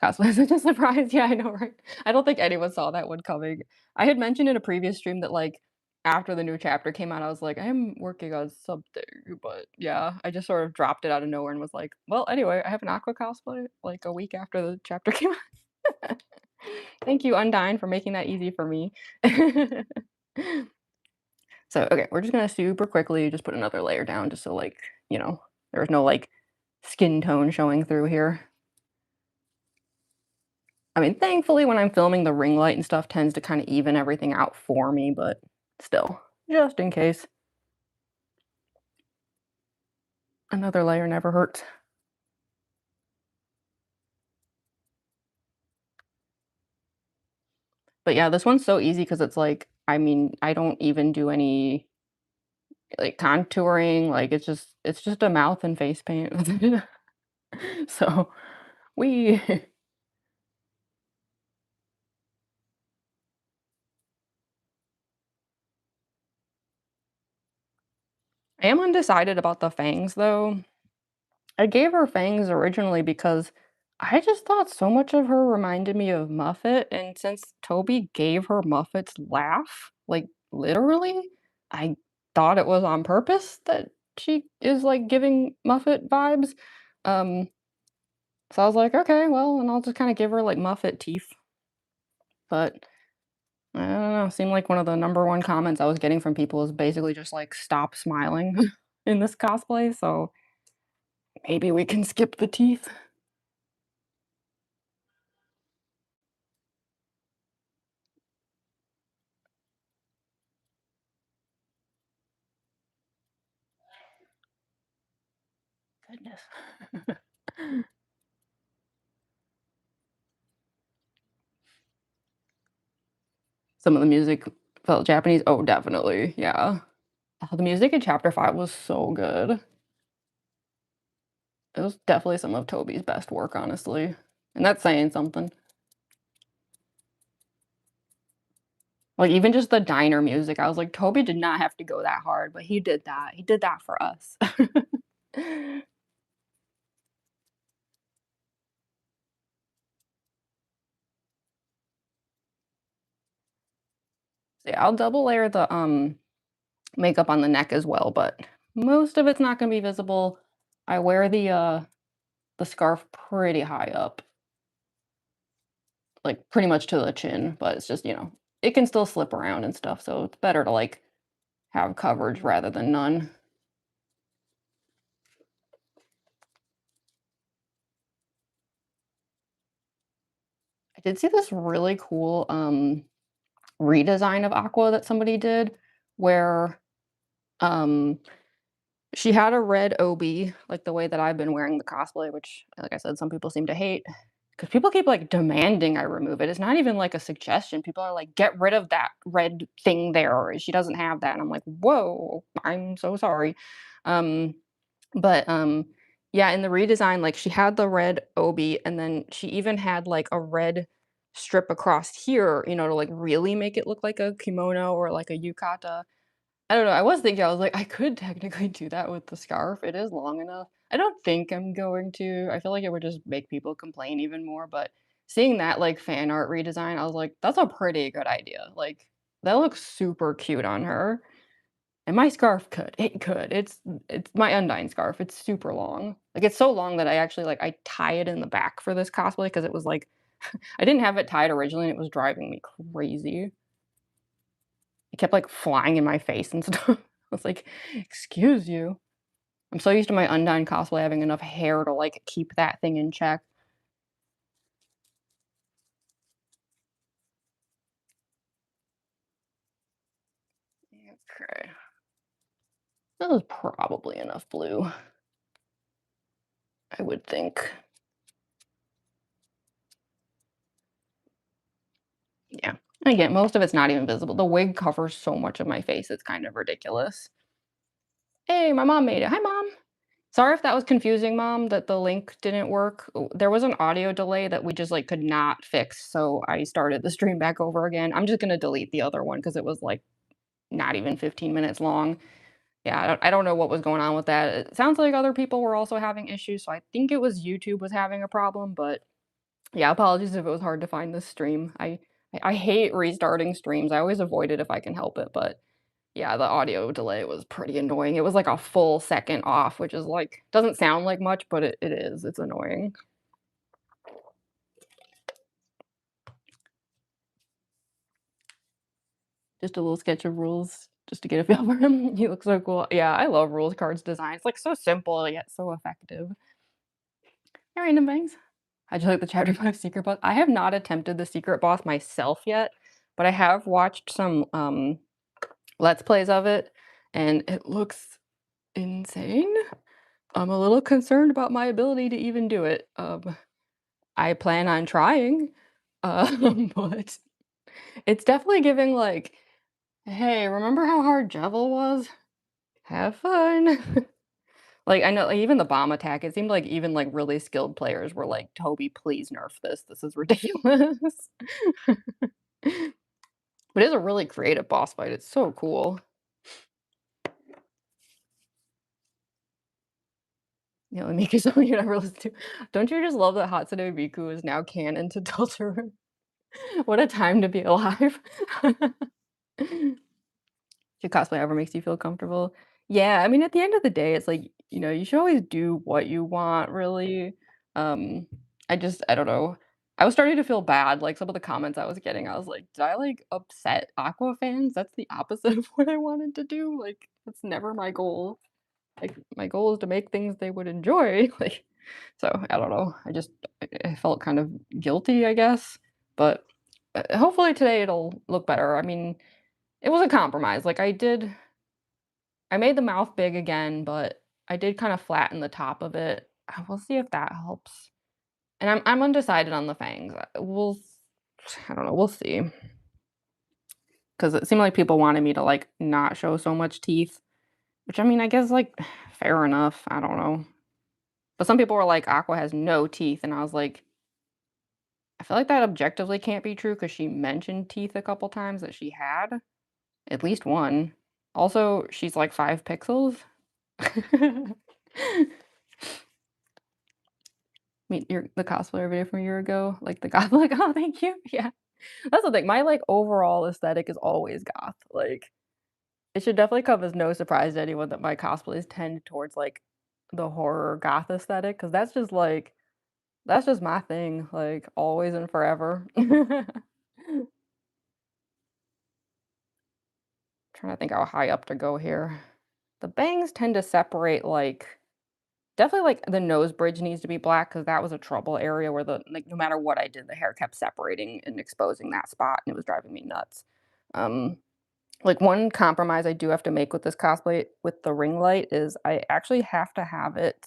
Cosplay is such a surprise. Yeah, I know, right? I don't think anyone saw that one coming. I had mentioned in a previous stream that like after the new chapter came out, I was like, I'm working on something, but yeah, I just sort of dropped it out of nowhere and was like, well, anyway, I have an Aqua cosplay like a week after the chapter came out. Thank you, Undyne, for making that easy for me. So, okay, we're just gonna super quickly just put another layer down just so like, there's no like skin tone showing through here. I mean, thankfully, when I'm filming, the ring light and stuff tends to kind of even everything out for me, but still, just in case. Another layer never hurts. But yeah, this one's so easy because it's like, I mean, I don't even do any like contouring. Like it's just a mouth and face paint. So we I am undecided about the fangs though. I gave her fangs originally because I just thought so much of her reminded me of Muffet, and since Toby gave her Muffet's laugh, like literally, I thought it was on purpose that she is like giving Muffet vibes. Um, so I was like, okay, well, and I'll just kind of give her like Muffet teeth. But I don't know, seemed like one of the number one comments I was getting from people is basically just like stop smiling in this cosplay. So maybe we can skip the teeth. Goodness. Some of the music felt Japanese. Oh, definitely, yeah. Oh, the music in chapter 5 was so good. It was definitely some of Toby's best work, honestly, and that's saying something. Like, even just the diner music, I was like, "Toby did not have to go that hard, but he did that. He did that for us." So, yeah, I'll double layer the, makeup on the neck as well, but most of it's not gonna be visible. I wear the scarf pretty high up, like, pretty much to the chin, but it's just, it can still slip around and stuff, so it's better to, like, have coverage rather than none. I did see this really cool, redesign of Aqua that somebody did where, um, she had a red OB, like the way that I've been wearing the cosplay, which, like I said, some people seem to hate because people keep, like, demanding I remove it. It's not even, like, a suggestion. People are like, "Get rid of that red thing there. She doesn't have that." And I'm like, "Whoa, I'm so sorry." Um But, yeah, in the redesign, like, she had the red obi, and then she even had, like, a red strip across here, to, like, really make it look like a kimono or like a yukata. I don't know, I was thinking, I was like, "I could technically do that with the scarf, it is long enough." I don't think I'm going to, I feel like it would just make people complain even more, but seeing that, like, fan art redesign, I was like, "That's a pretty good idea." Like, that looks super cute on her. And my scarf could. It could. It's my Undyne scarf. It's super long. Like, it's so long that I actually, like, I tie it in the back for this cosplay because it was, like I didn't have it tied originally, and it was driving me crazy. It kept, like, flying in my face and stuff. I was like, "Excuse you." I'm so used to my Undyne cosplay having enough hair to, like, keep that thing in check. Okay. That was probably enough blue, I would think. Yeah. Again, most of it's not even visible. The wig covers so much of my face, it's kind of ridiculous. Hey, my mom made it. Hi, mom. Sorry if that was confusing, mom, that the link didn't work. There was an audio delay that we just like could not fix, so I started the stream back over again. I'm just gonna delete the other one because it was like not even 15 minutes long. Yeah, I don't know what was going on with that. It sounds like other people were also having issues, so I think it was YouTube was having a problem, but yeah, apologies if it was hard to find this stream. I hate restarting streams. I always avoid it if I can help it, but yeah, the audio delay was pretty annoying. It was like a full second off, which is like doesn't sound like much, but it is. It's annoying. Just a little sketch of rules just to get a feel for him. He looks so cool. Yeah, I love rules cards design. It's like so simple yet so effective. Hey, random bangs. How'd you like the chapter 5 secret boss? I have not attempted the secret boss myself yet, but I have watched some let's plays of it, and it looks insane. I'm a little concerned about my ability to even do it. I plan on trying, but it's definitely giving like, "Hey, remember how hard Jevil was? Have fun." Like, I know like, even the bomb attack, it seemed like even, like, really skilled players were like, "Toby, please nerf this. This is ridiculous." But it's a really creative boss fight. It's so cool. Yeah, let me get something you never listened to. Don't you just love that Hatsune Miku is now canon to Deltarune? What a time to be alive. Your cosplay ever makes you feel comfortable? Yeah, I mean, at the end of the day, it's like, you should always do what you want, really. Um, I don't know. I was starting to feel bad, like some of the comments I was getting, I was like, did I like upset Aqua fans? That's the opposite of what I wanted to do. Like, that's never my goal. Like, my goal is to make things they would enjoy. Like, so I don't know. I felt kind of guilty, I guess. But hopefully today it'll look better. I mean, it was a compromise, like, I made the mouth big again, but I did kinda flatten the top of it. We'll see if that helps. And I'm undecided on the fangs. I don't know, we'll see. Because it seemed like people wanted me to, like, not show so much teeth, which, I mean, I guess, like, fair enough, I don't know. But some people were like, "Aqua has no teeth," and I was like, "I feel like that objectively can't be true because she mentioned teeth a couple times that she had, at least 1. Also, she's, like, 5 pixels. Mean your the cosplayer video from a year ago, like the goth like, "Oh, thank you." Yeah. That's the thing, my, like, overall aesthetic is always goth, like, it should definitely come as no surprise to anyone that my cosplays tend towards, like, the horror goth aesthetic, because that's just my thing, like, always and forever. Trying to think how high up to go here. The bangs tend to separate, like definitely, like, the nose bridge needs to be black because that was a trouble area where no matter what I did, the hair kept separating and exposing that spot, and it was driving me nuts. Um, like, one compromise I do have to make with this cosplay with the ring light is I actually have to have it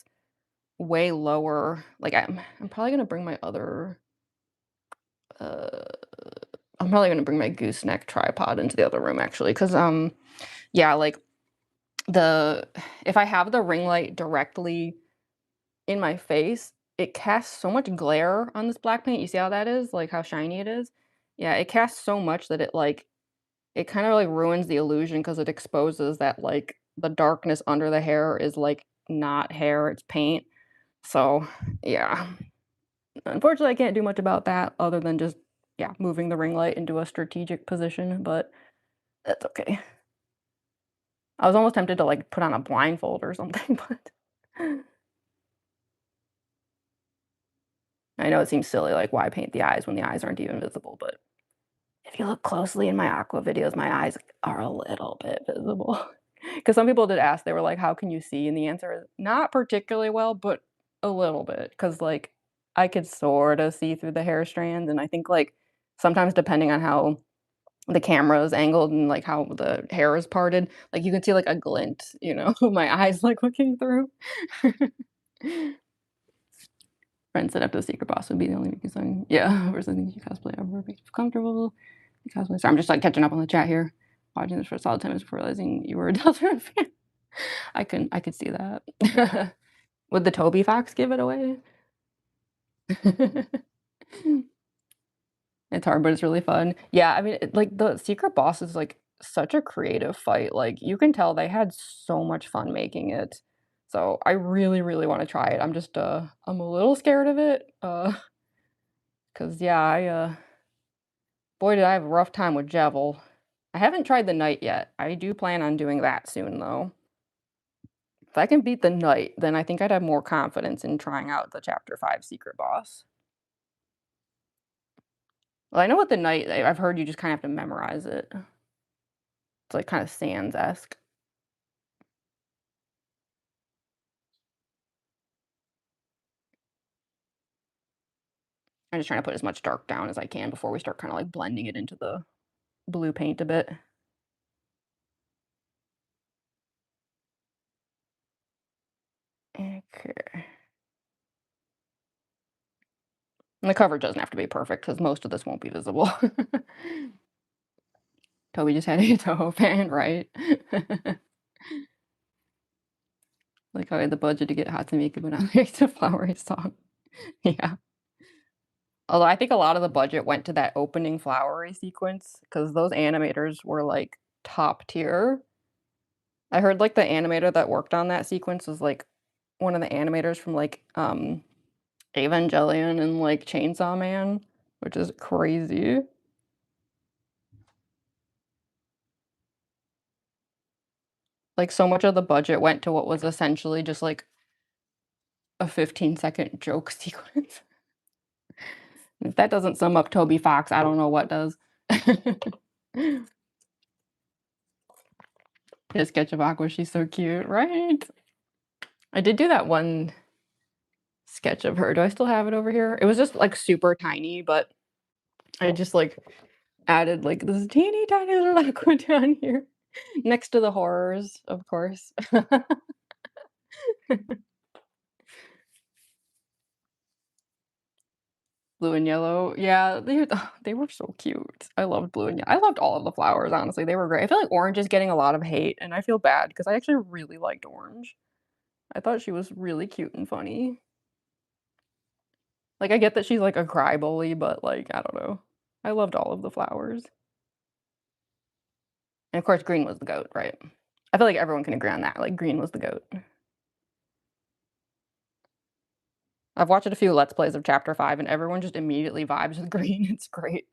way lower. Like, I'm probably gonna bring my other, uh I'm probably gonna bring my gooseneck tripod into the other room actually, because yeah, like, the if I have the ring light directly in my face, it casts so much glare on this black paint. You see how that is? Like, how shiny it is? Yeah, it casts so much that it kinda, like, ruins the illusion because it exposes that, like, the darkness under the hair is, like, not hair, it's paint. So, yeah. Unfortunately, I can't do much about that other than just, yeah, moving the ring light into a strategic position, but that's okay. I was almost tempted to, like, put on a blindfold or something, but I know it seems silly, like, why paint the eyes when the eyes aren't even visible, but if you look closely in my Aqua videos, my eyes are a little bit visible. 'Cause some people did ask, they were like, "How can you see?" And the answer is, "Not particularly well, but a little bit." 'Cause, like, I could sorta see through the hair strands, and I think, like, sometimes depending on how the camera is angled and, like, how the hair is parted, like, you can see, like, a glint, of my eyes, like, looking through. Friends said after the secret boss would be the only Mickey song. Yeah, or something you cosplay ever makes you comfortable. You cosplay. So I'm just like catching up on the chat here. Watching this for a solid time before realizing you were a Deltarune fan. I could see that. Would the Toby Fox give it away? It's hard, but it's really fun. Yeah, I mean, like the secret boss is like such a creative fight. Like you can tell they had so much fun making it. So I really, really want to try it. I'm a little scared of it. 'Cause yeah, boy did I have a rough time with Jevil. I haven't tried the knight yet. I do plan on doing that soon though. If I can beat the knight, then I think I'd have more confidence in trying out the chapter 5 secret boss. Well, I know what the knight I've heard you just kinda have to memorize it. It's like kinda Sans-esque. I'm just trying to put as much dark down as I can before we start kinda like blending it into the blue paint a bit. Okay. And the cover doesn't have to be perfect because most of this won't be visible. Toby just had a Toho fan, right? Like, how I had the budget to get Hatsumika, but not make the flowery song. Yeah. Although I think a lot of the budget went to that opening flowery sequence because those animators were, like, top tier. I heard, like, the animator that worked on that sequence was, like, one of the animators from, like, Evangelion and, like, Chainsaw Man, which is crazy. Like, so much of the budget went to what was essentially just, like, a 15-second joke sequence. If that doesn't sum up Toby Fox, I don't know what does. His sketch of Aqua, she's so cute, right? I did do that one sketch of her. Do I still have it over here? It was just, like, super tiny, but I just, like, added, like, this teeny tiny little Aqua down here next to the horrors, of course. Blue and yellow. Yeah, they were so cute. I loved blue and I loved all of the flowers, honestly, they were great. I feel like orange is getting a lot of hate, and I feel bad because I actually really liked orange. I thought she was really cute and funny. Like, I get that she's, like, a crybaby, but, like, I don't know. I loved all of the flowers. And, of course, green was the GOAT, right? I feel like everyone can agree on that, like, green was the GOAT. I've watched a few Let's Plays of Chapter 5, and everyone just immediately vibes with green, it's great.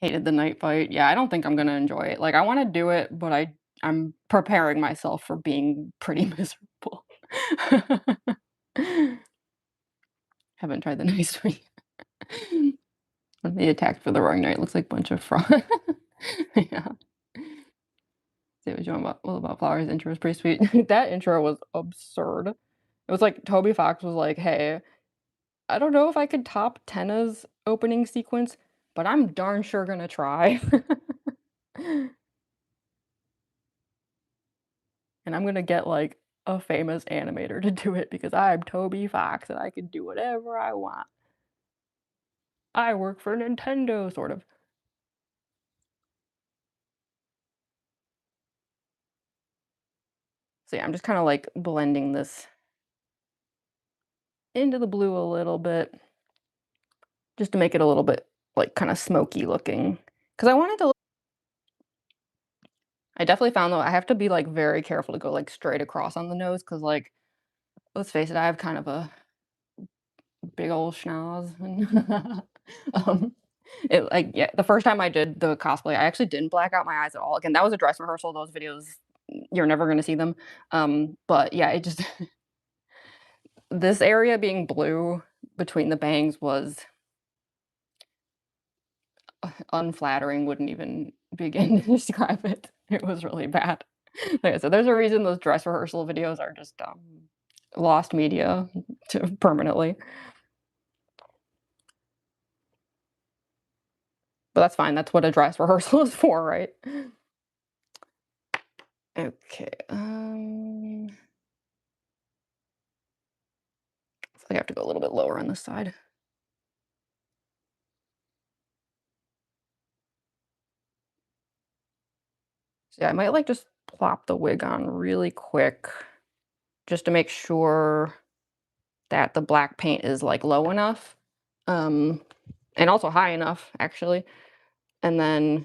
Hated the night fight. Yeah, I don't think I'm gonna enjoy it. Like, I wanna do it, but I'm preparing myself for being pretty miserable. Haven't tried the nice one yet. When they attacked for the wrong night, looks like a bunch of fraud. Yeah. Say what you want about All About Flowers intro was pretty sweet. That intro was absurd. It was like Toby Fox was like, "Hey, I don't know if I could top Tenna's opening sequence, but I'm darn sure gonna try." And I'm gonna get, like, a famous animator to do it because I'm Toby Fox and I can do whatever I want. I work for Nintendo, sort of. So, yeah, I'm just kinda, like, blending this into the blue a little bit just to make it a little bit, like, kinda smoky looking. Because I wanted to look I definitely found, though, I have to be, like, very careful to go, like, straight across on the nose because, like, let's face it, I have kind of a big old schnoz. And um, like, yeah, the first time I did the cosplay, I actually didn't black out my eyes at all. Again, that was a dress rehearsal. Those videos, you're never gonna see them. But yeah, it just this area being blue between the bangs was unflattering wouldn't even begin to describe it. It was really bad. Like I said, there's a reason those dress rehearsal videos are just, lost media to permanently. But that's fine, that's what a dress rehearsal is for, right? Okay, so I have to go a little bit lower on this side. So yeah, I might, like, just plop the wig on really quick just to make sure that the black paint is, like, low enough, um, and also high enough, actually, and then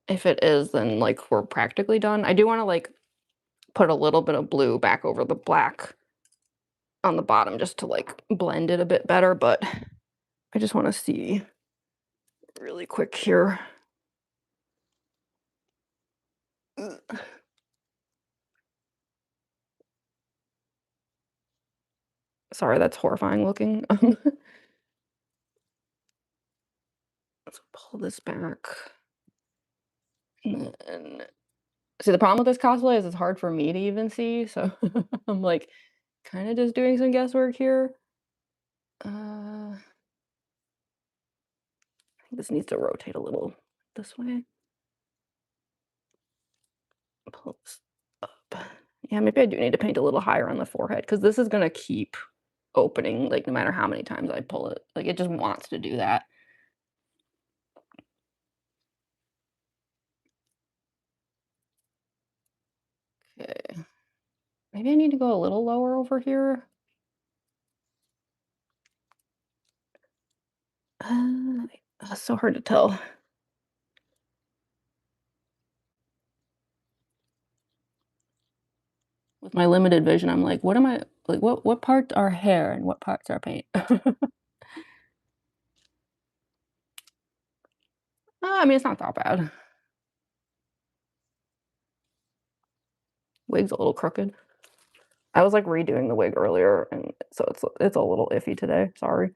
if it is, then, like, we're practically done. I do wanna, like, put a little bit of blue back over the black on the bottom just to, like, blend it a bit better, but I just wanna see really quick here. Ugh. Sorry, that's horrifying looking. Let's pull this back, and then see, the problem with this cosplay is it's hard for me to even see, so I'm, like, kinda just doing some guesswork here. I think this needs to rotate a little this way. Pull this up. Yeah, maybe I do need to paint a little higher on the forehead because this is gonna keep opening, like, no matter how many times I pull it. Like, it just wants to do that. Okay. Maybe I need to go a little lower over here. Uh, it's so hard to tell. With my limited vision, I'm like, "What am I like, what parts are hair and what parts are paint?" I mean, it's not that bad. Wig's a little crooked. I was, like, redoing the wig earlier, and so it's a little iffy today, sorry,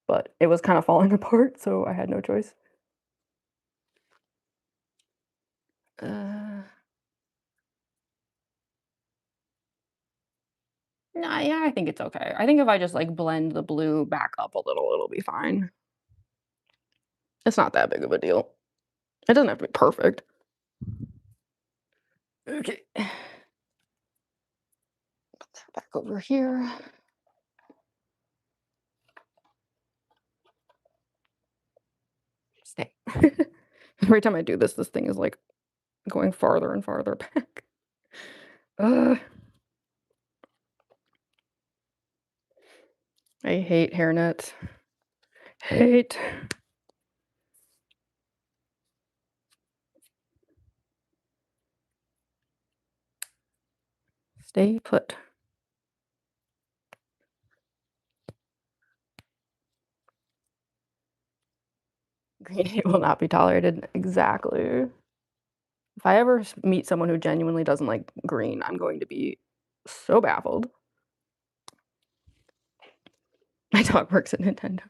but it was kinda falling apart, so I had no choice. Uh, no, yeah, I think it's okay. I think if I just, like, blend the blue back up a little, it'll be fine. It's not that big of a deal. It doesn't have to be perfect. Okay. Put that back over here. Stay. Every time I do this, this thing is, like, going farther and farther back. Ugh, I hate hairnets. Hate. Stay put. Green hate will not be tolerated. Exactly. If I ever meet someone who genuinely doesn't like green, I'm going to be so baffled. My dog works at Nintendo.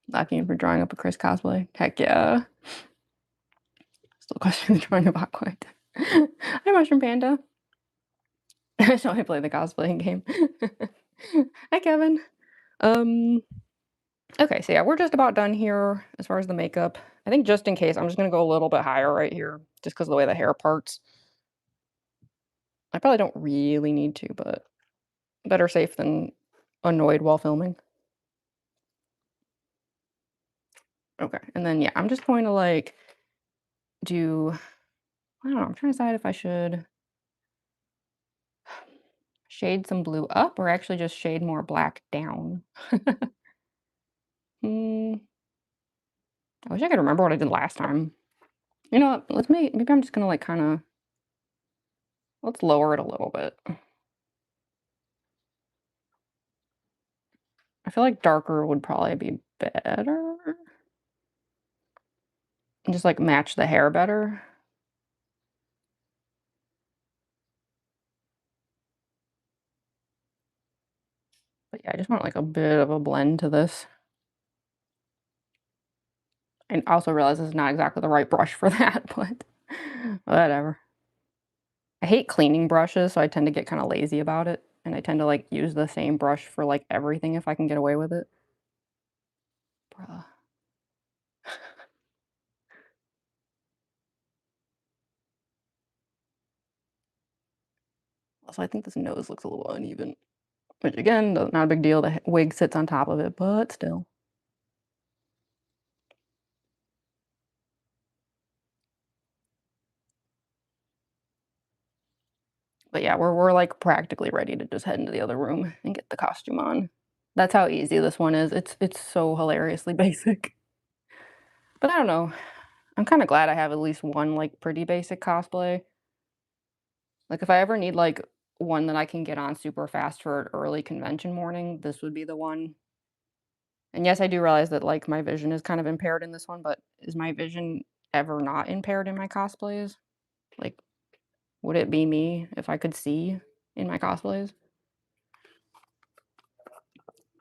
Locking in for drawing up a Chris cosplay. Heck yeah. Still questioning the drawing of Aqua. Hi, Mushroom Panda. So I play the cosplaying game. Hi, Kevin. Um, okay, so yeah, we're just about done here as far as the makeup. I think just in case, I'm just gonna go a little bit higher right here, just because of the way the hair parts. I probably don't really need to, but better safe than annoyed while filming. Okay, and then yeah, I'm just going to like do, I don't know, I'm trying to decide if I should shade some blue up or actually just shade more black down. Hmm, I wish I could remember what I did last time. You know what? Maybe I'm just gonna like kind of let's lower it a little bit. I feel like darker would probably be better. And just like match the hair better. But yeah, I just want like a bit of a blend to this. And also realize this is not exactly the right brush for that, but whatever. I hate cleaning brushes, so I tend to get kind of lazy about it. And I tend to like use the same brush for like everything if I can get away with it. Bruh. Also, I think this nose looks a little uneven, which again, not a big deal. The wig sits on top of it, but still. But yeah, we're like practically ready to just head into the other room and get the costume on. That's how easy this one is. It's so hilariously basic. But I don't know. I'm kind of glad I have at least one like pretty basic cosplay. Like if I ever need like one that I can get on super fast for an early convention morning, this would be the one. And yes, I do realize that like my vision is kind of impaired in this one, but is my vision ever not impaired in my cosplays? Like, would it be me if I could see in my cosplays?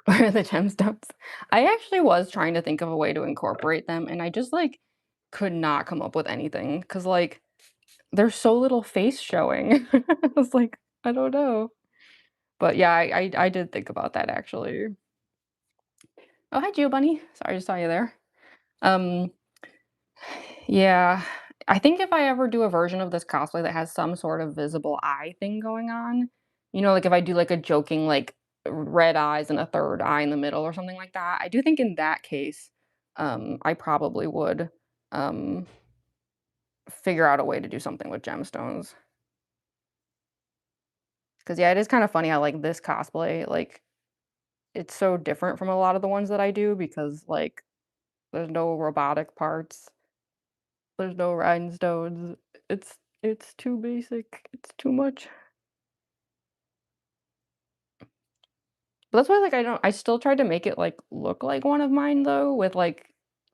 Where are the gemstones? I actually was trying to think of a way to incorporate them, and I just like could not come up with anything because like there's so little face showing. I was like, I don't know. But yeah, I did think about that actually. Oh, hi, Geo Bunny. Sorry, I just saw you there. Um, yeah, I think if I ever do a version of this cosplay that has some sort of visible eye thing going on, like if I do like a joking like red eyes and a third eye in the middle or something like that, I do think in that case, I probably would um figure out a way to do something with gemstones. Because yeah, it is kind of funny how like this cosplay, like it's so different from a lot of the ones that I do because like there's no robotic parts. There's no rhinestones. It's too basic. It's too much. But that's why like I still tried to make it like look like one of mine though with like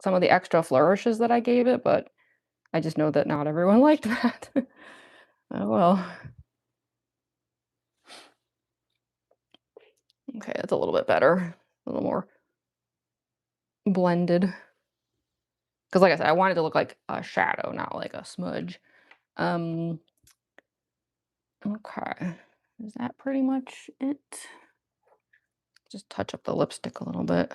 some of the extra flourishes that I gave it, but I just know that not everyone liked that. Oh well. Okay, that's a little bit better. A little more blended. Because like I said, I wanted to look like a shadow, not like a smudge. Um okay. Is that pretty much it? Just touch up the lipstick a little bit.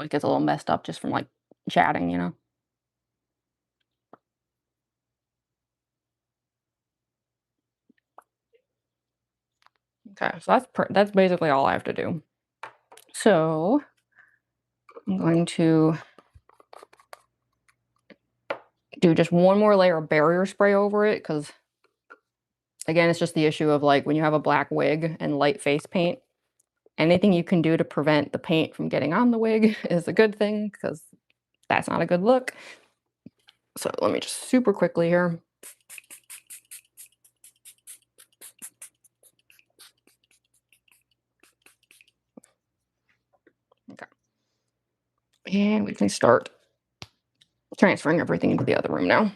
It gets a little messed up just from like chatting. Okay, so that's basically all I have to do. So I'm going to do just one more layer of barrier spray over it because again, it's just the issue of like when you have a black wig and light face paint, anything you can do to prevent the paint from getting on the wig is a good thing because that's not a good look. So let me just super quickly here. Okay. And we can start transferring everything into the other room now.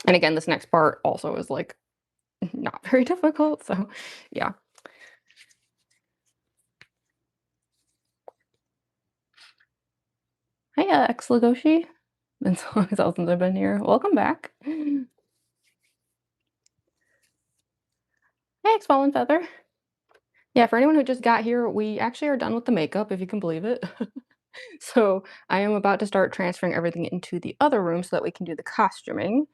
And again, this next part also is like not very difficult. So yeah. Hey, ex Lagoshi. Been so long since I've been here. Welcome back. Hey, ex Fallen Feather. Yeah, for anyone who just got here, we actually are done with the makeup, if you can believe it. So I am about to start transferring everything into the other room so that we can do the costuming.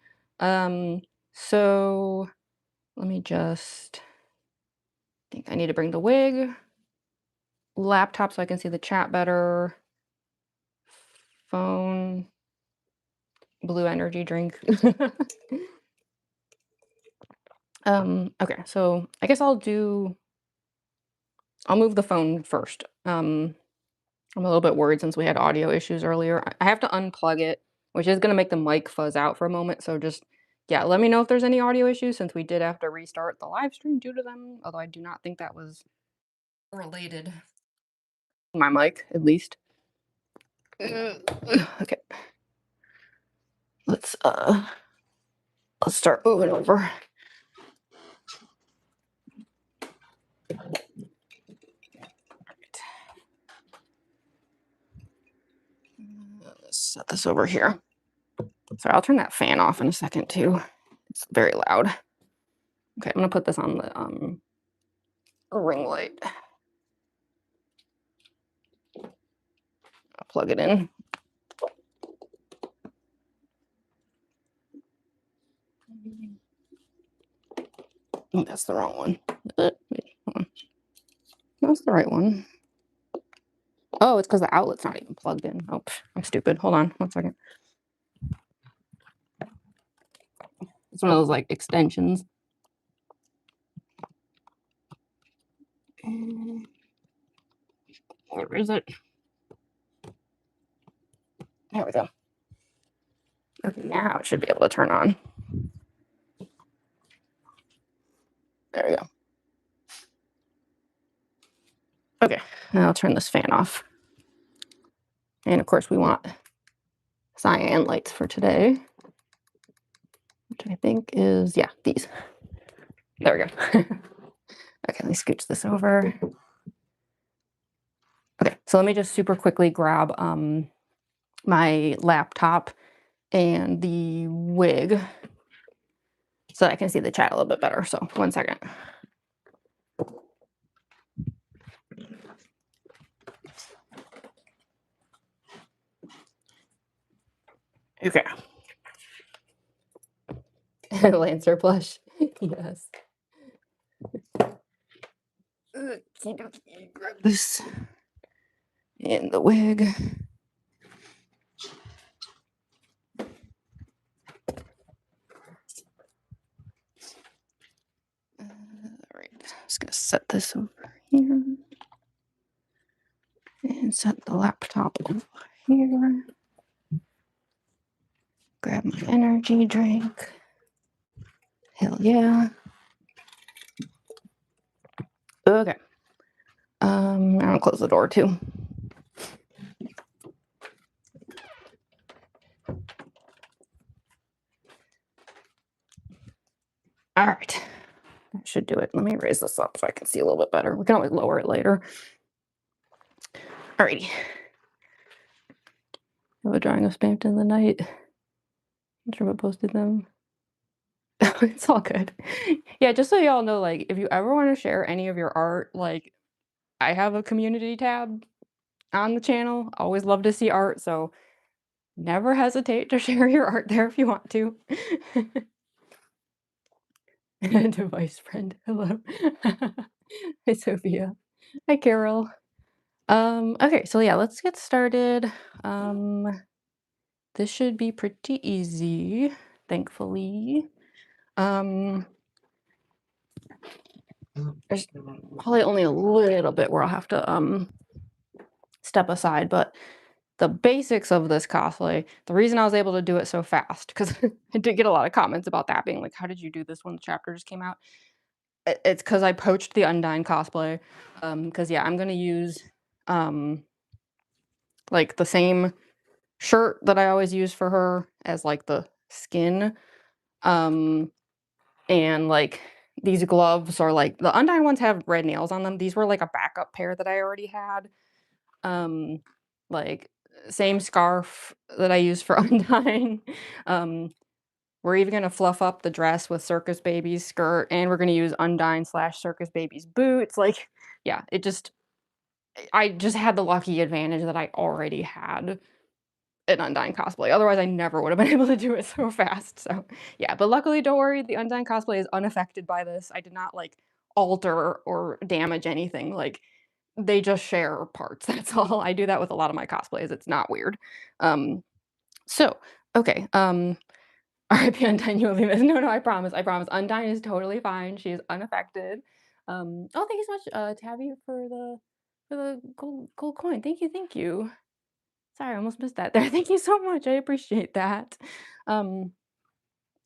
So let me just think I need to bring the wig, laptop so I can see the chat better, phone, blue energy drink. Okay, so I guess I'll move the phone first. I'm a little bit worried since we had audio issues earlier. I have to unplug it, which is gonna make the mic fuzz out for a moment, so just yeah, let me know if there's any audio issues since we did have to restart the live stream due to them, although I do not think that was related. My mic, at least. Okay. let's start moving over. Let's set this over here. Sorry, I'll turn that fan off in a second too. It's very loud. Okay, I'm gonna put this on the ring light. I'll plug it in. Oh, that's the wrong one. Wait, hold on. That's the right one. Oh, it's because the outlet's not even plugged in. Oh, I'm stupid. Hold on 1 second. It's one of those like extensions. Where is it? There we go. Okay, now it should be able to turn on. There we go. Okay, now I'll turn this fan off. And of course we want cyan lights for today, which I think is, yeah, these. There we go. Okay, let me scooch this over. Okay, so let me just super quickly grab my laptop and the wig so that I can see the chat a little bit better. So 1 second. Okay. Lancer plush. Yes. Grab this and the wig. All right, just gonna set this over here and set the laptop over here. Grab my energy drink. Hell yeah. Okay. I'm gonna close the door too. All right, that should do it. Let me raise this up so I can see a little bit better. We can always lower it later. Alrighty. Have a drawing of Spamped in the Night. I'm sure what posted them. It's all good. Yeah, just so y'all know, like, if you ever want to share any of your art, like, I have a community tab on the channel. Always love to see art, so never hesitate to share your art there if you want to. Device friend, hello. Hi, Sophia. Hi, Carol. Okay, so yeah, let's get started. This should be pretty easy, thankfully. There's probably only a little bit where I'll have to step aside, but the basics of this cosplay, the reason I was able to do it so fast, because I did get a lot of comments about that, being like, how did you do this when the chapter just came out? It's because I poached the Undyne cosplay. Because yeah, I'm gonna use like the same shirt that I always use for her as like the skin. And like these gloves are like the Undyne ones have red nails on them. These were like a backup pair that I already had. Like same scarf that I use for Undyne. We're even gonna fluff up the dress with Circus Baby's skirt, and we're gonna use Undyne slash Circus Baby's boots. Like, yeah, I just had the lucky advantage that I already had an Undyne cosplay. Otherwise, I never would have been able to do it so fast. So yeah, but luckily, don't worry, the Undyne cosplay is unaffected by this. I did not like alter or damage anything. Like they just share parts. That's all. I do that with a lot of my cosplays. It's not weird. So okay. RIP Undyne, you will be missed. No, no, I promise. I promise. Undyne is totally fine. She is unaffected. Oh, thank you so much, Tabby, for the gold coin. Thank you, thank you. Sorry, I almost missed that there. Thank you so much. I appreciate that. Um,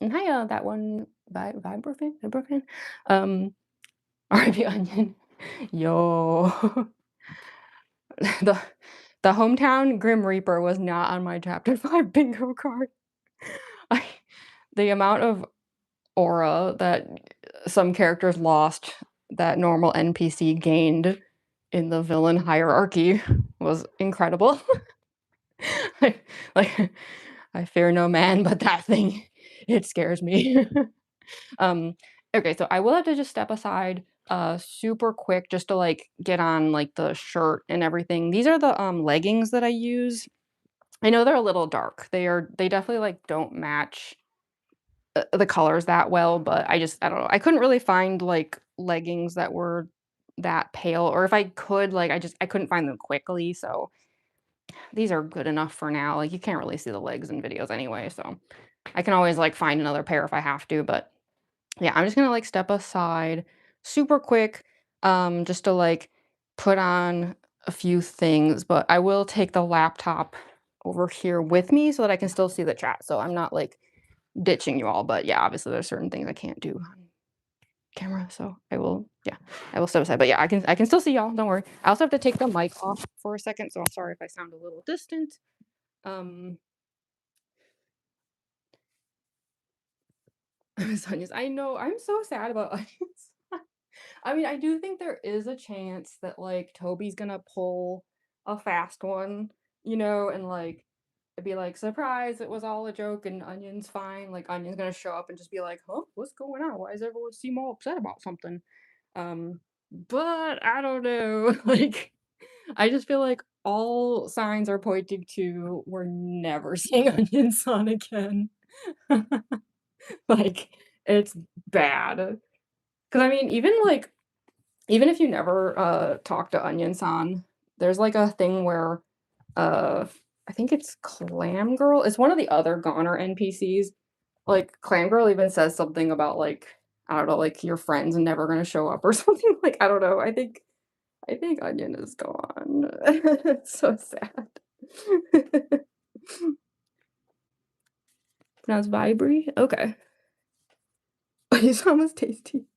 and hi, that one Vibrofen. RIP Onion. Yo. the the hometown Grim Reaper was not on my chapter 5 bingo card. the amount of aura that some characters lost that normal NPC gained in the villain hierarchy was incredible. Like like, I fear no man, but that thing, it scares me. Um, okay, so I will have to just step aside, super quick just to, like, get on, like, the shirt and everything. These are the, leggings that I use. I know they're a little dark. They definitely, like, don't match, the colors that well, but I don't know. I couldn't really find, like, leggings that were that pale, or if I could, like, I couldn't find them quickly, so these are good enough for now. Like, you can't really see the legs in videos anyway, so I can always, like, find another pair if I have to, but yeah, I'm just gonna, like, step aside super quick, just to, like, put on a few things, but I will take the laptop over here with me so that I can still see the chat, so I'm not, like, ditching you all, but yeah, obviously there's certain things I can't do on camera, so I will step aside, but yeah, I can still see y'all, don't worry. I also have to take the mic off for a second, so I'm sorry if I sound a little distant. Um, Sonya's I know, I'm so sad about onions. I mean, I do think there is a chance that, like, Toby's gonna pull a fast one, and, like, it'd be like, "Surprise, it was all a joke and Onion's fine." Like, Onion's gonna show up and just be like, "Huh? What's going on? Why does everyone seem all upset about something?" But I don't know. Like, I just feel like all signs are pointing to we're never seeing Onion's son again. Like, it's bad. 'Cause I mean, even if you never, talk to Onion-san, there's, like, a thing where, uh, I think it's Clam Girl, it's one of the other Goner NPCs, like, Clam Girl even says something about, like, I don't know, like, "Your friend's never gonna show up," or something, like, I don't know, I think Onion is gone. It's so sad. Pronounced Vibri? Okay. It's almost tasty.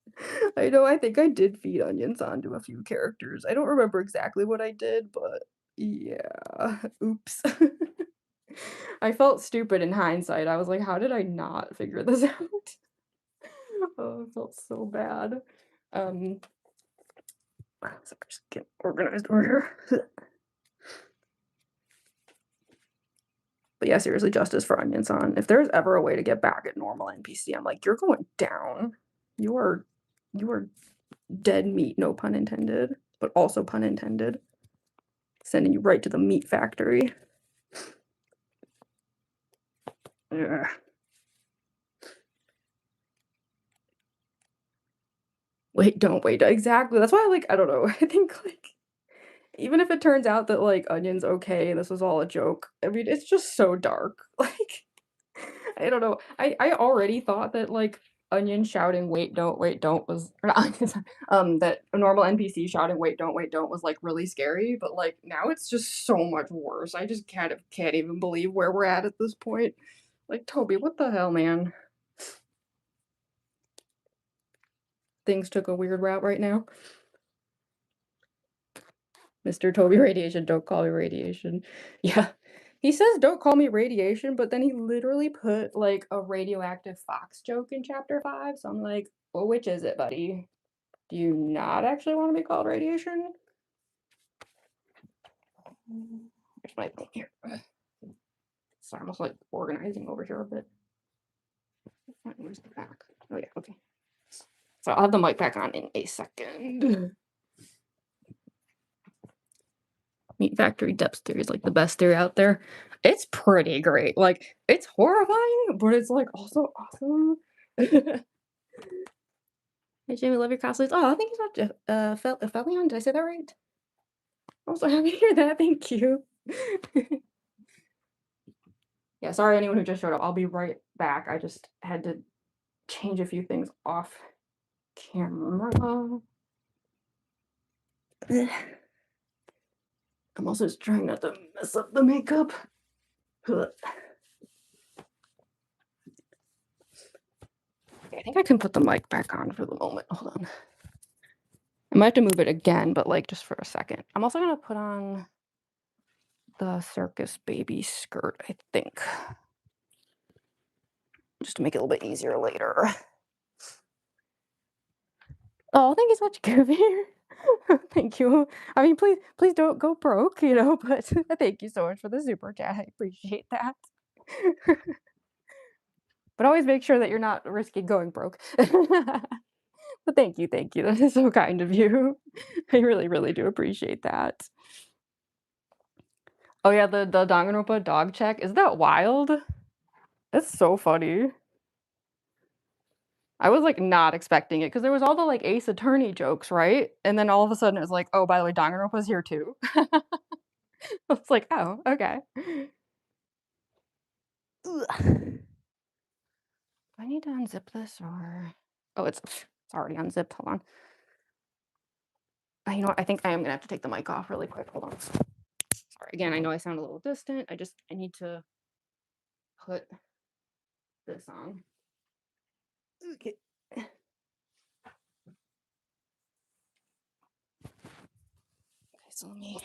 I know, I think I did feed onions onto a few characters. I don't remember exactly what I did, but yeah, oops. I felt stupid in hindsight. I was like, "How did I not figure this out?" Oh, I felt so bad. Um, so just get organized over here. But yeah, seriously, justice for onions on. If there's ever a way to get back at normal NPC, I'm like, "You're going down. You are you are dead meat, no pun intended, but also pun intended. Sending you right to the meat factory." Ugh. Wait, don't wait. Exactly. That's why, like, I don't know. I think, like, even if it turns out that, like, Onion's okay, this was all a joke, I mean, it's just so dark. Like, I don't know. I already thought that, like, Onion shouting, wait, don't," was or not Onion, sorry, that a normal NPC shouting, wait, don't," was, like, really scary, but, like, now it's just so much worse. I just can't even believe where we're at this point. Like, Toby, what the hell, man? Things took a weird route right now. Mr. Toby Radiation, don't call me radiation. Yeah. He says don't call me radiation, but then he literally put like a radioactive fox joke in chapter 5. So I'm like, well, which is it, buddy? Do you not actually want to be called radiation? Here's my thing here. Sorry, I'm almost like organizing over here a bit. Where's the back? Oh yeah, okay. So I'll have the mic back on in a second. Meat Factory depth theory is like the best theory out there. It's pretty great. Like, it's horrifying, but it's like also awesome. Hey Jamie, love your cosplays. Oh, I think he's not Felion. Did I say that right? I'm so happy to hear that. Thank you. Yeah, sorry anyone who just showed up. I'll be right back. I just had to change a few things off camera. Ugh. I'm also just trying not to mess up the makeup. Ugh. Okay, I think I can put the mic back on for the moment. Hold on. I might have to move it again, but like just for a second. I'm also gonna put on the circus baby skirt, I think. just to make it a little bit easier later. Oh, thank you so much, Kavir. Thank you. I mean, please don't go broke, but thank you so much for the super chat. I appreciate that. But always make sure that you're not risking going broke. But thank you, thank you. That is so kind of you. I really, really do appreciate that. Oh yeah, the Danganronpa dog check. Isn't that wild? That's so funny. I was, like, not expecting it because there was all the, like, Ace Attorney jokes, right? And then all of a sudden it was like, "Oh, by the way, Danganronpa's here too." I was like, "Oh, okay." Ugh. Do I need to unzip this or oh, it's already unzipped, hold on. You know what, I think I am gonna have to take the mic off really quick, hold on. Sorry, again, I know I sound a little distant, I need to put this on. Okay. Okay, so let me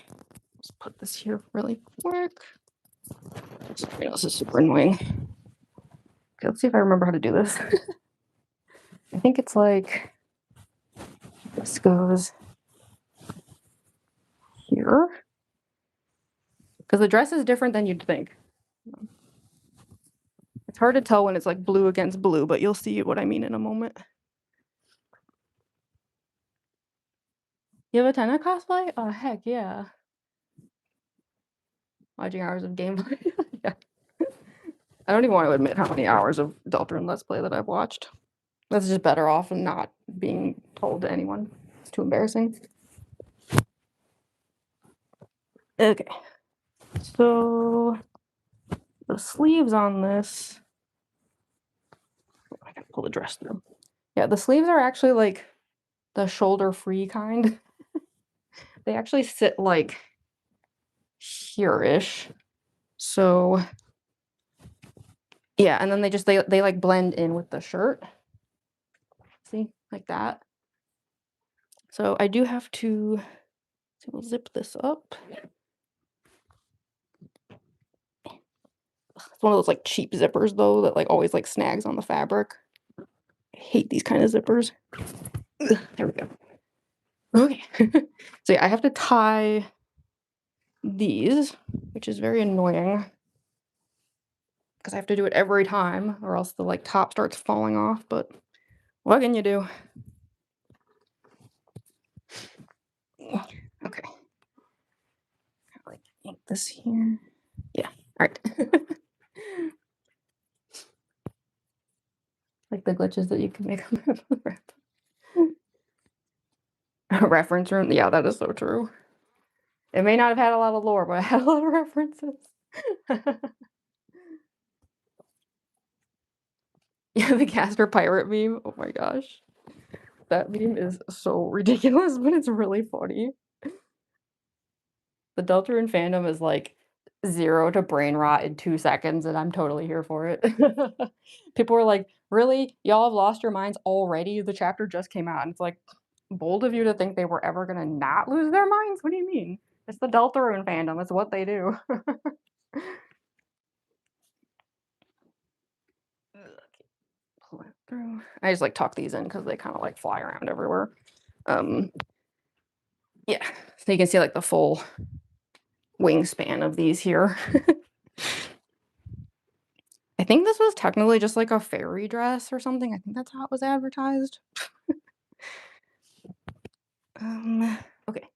just put this here really quick. Sorry, this is super annoying. Okay, let's see if I remember how to do this. I think it's like this goes here. Because the dress is different than you'd think. It's hard to tell when it's like blue against blue, but you'll see what I mean in a moment. You have a ton of cosplay? Oh, heck yeah. Watching hours of gameplay. Yeah. I don't even want to admit how many hours of Deltarune Let's Play that I've watched. That's just better off and not being told to anyone. It's too embarrassing. Okay. So the sleeves on this, I gotta pull the dress through. Yeah, the sleeves are actually like the shoulder free kind. They actually sit like here-ish. So yeah, and then they like blend in with the shirt. See, like that. So I do have to, so we'll zip this up. It's one of those like cheap zippers though that like always like snags on the fabric. I hate these kind of zippers. Ugh, there we go. Okay. So yeah, I have to tie these, which is very annoying because I have to do it every time or else the like top starts falling off, but what can you do? Okay. Like ink this here. Yeah. All right. Like the glitches that you can make on the rep. A reference room. Yeah, that is so true. It may not have had a lot of lore, but it had a lot of references. Yeah, the Casper pirate meme. Oh my gosh. That meme is so ridiculous, but it's really funny. The Deltarune fandom is like 0 to brain rot in 2 seconds, and I'm totally here for it. People were like, "Really? Y'all have lost your minds already? The chapter just came out." And it's like, bold of you to think they were ever gonna not lose their minds? What do you mean? It's the Deltarune fandom, it's what they do. Pull it through. I just, like, tuck these in because they kinda, like, fly around everywhere. Um, yeah, so you can see, like, the full wingspan of these here. I think this was technically just, like, a fairy dress or something. I think that's how it was advertised. Okay.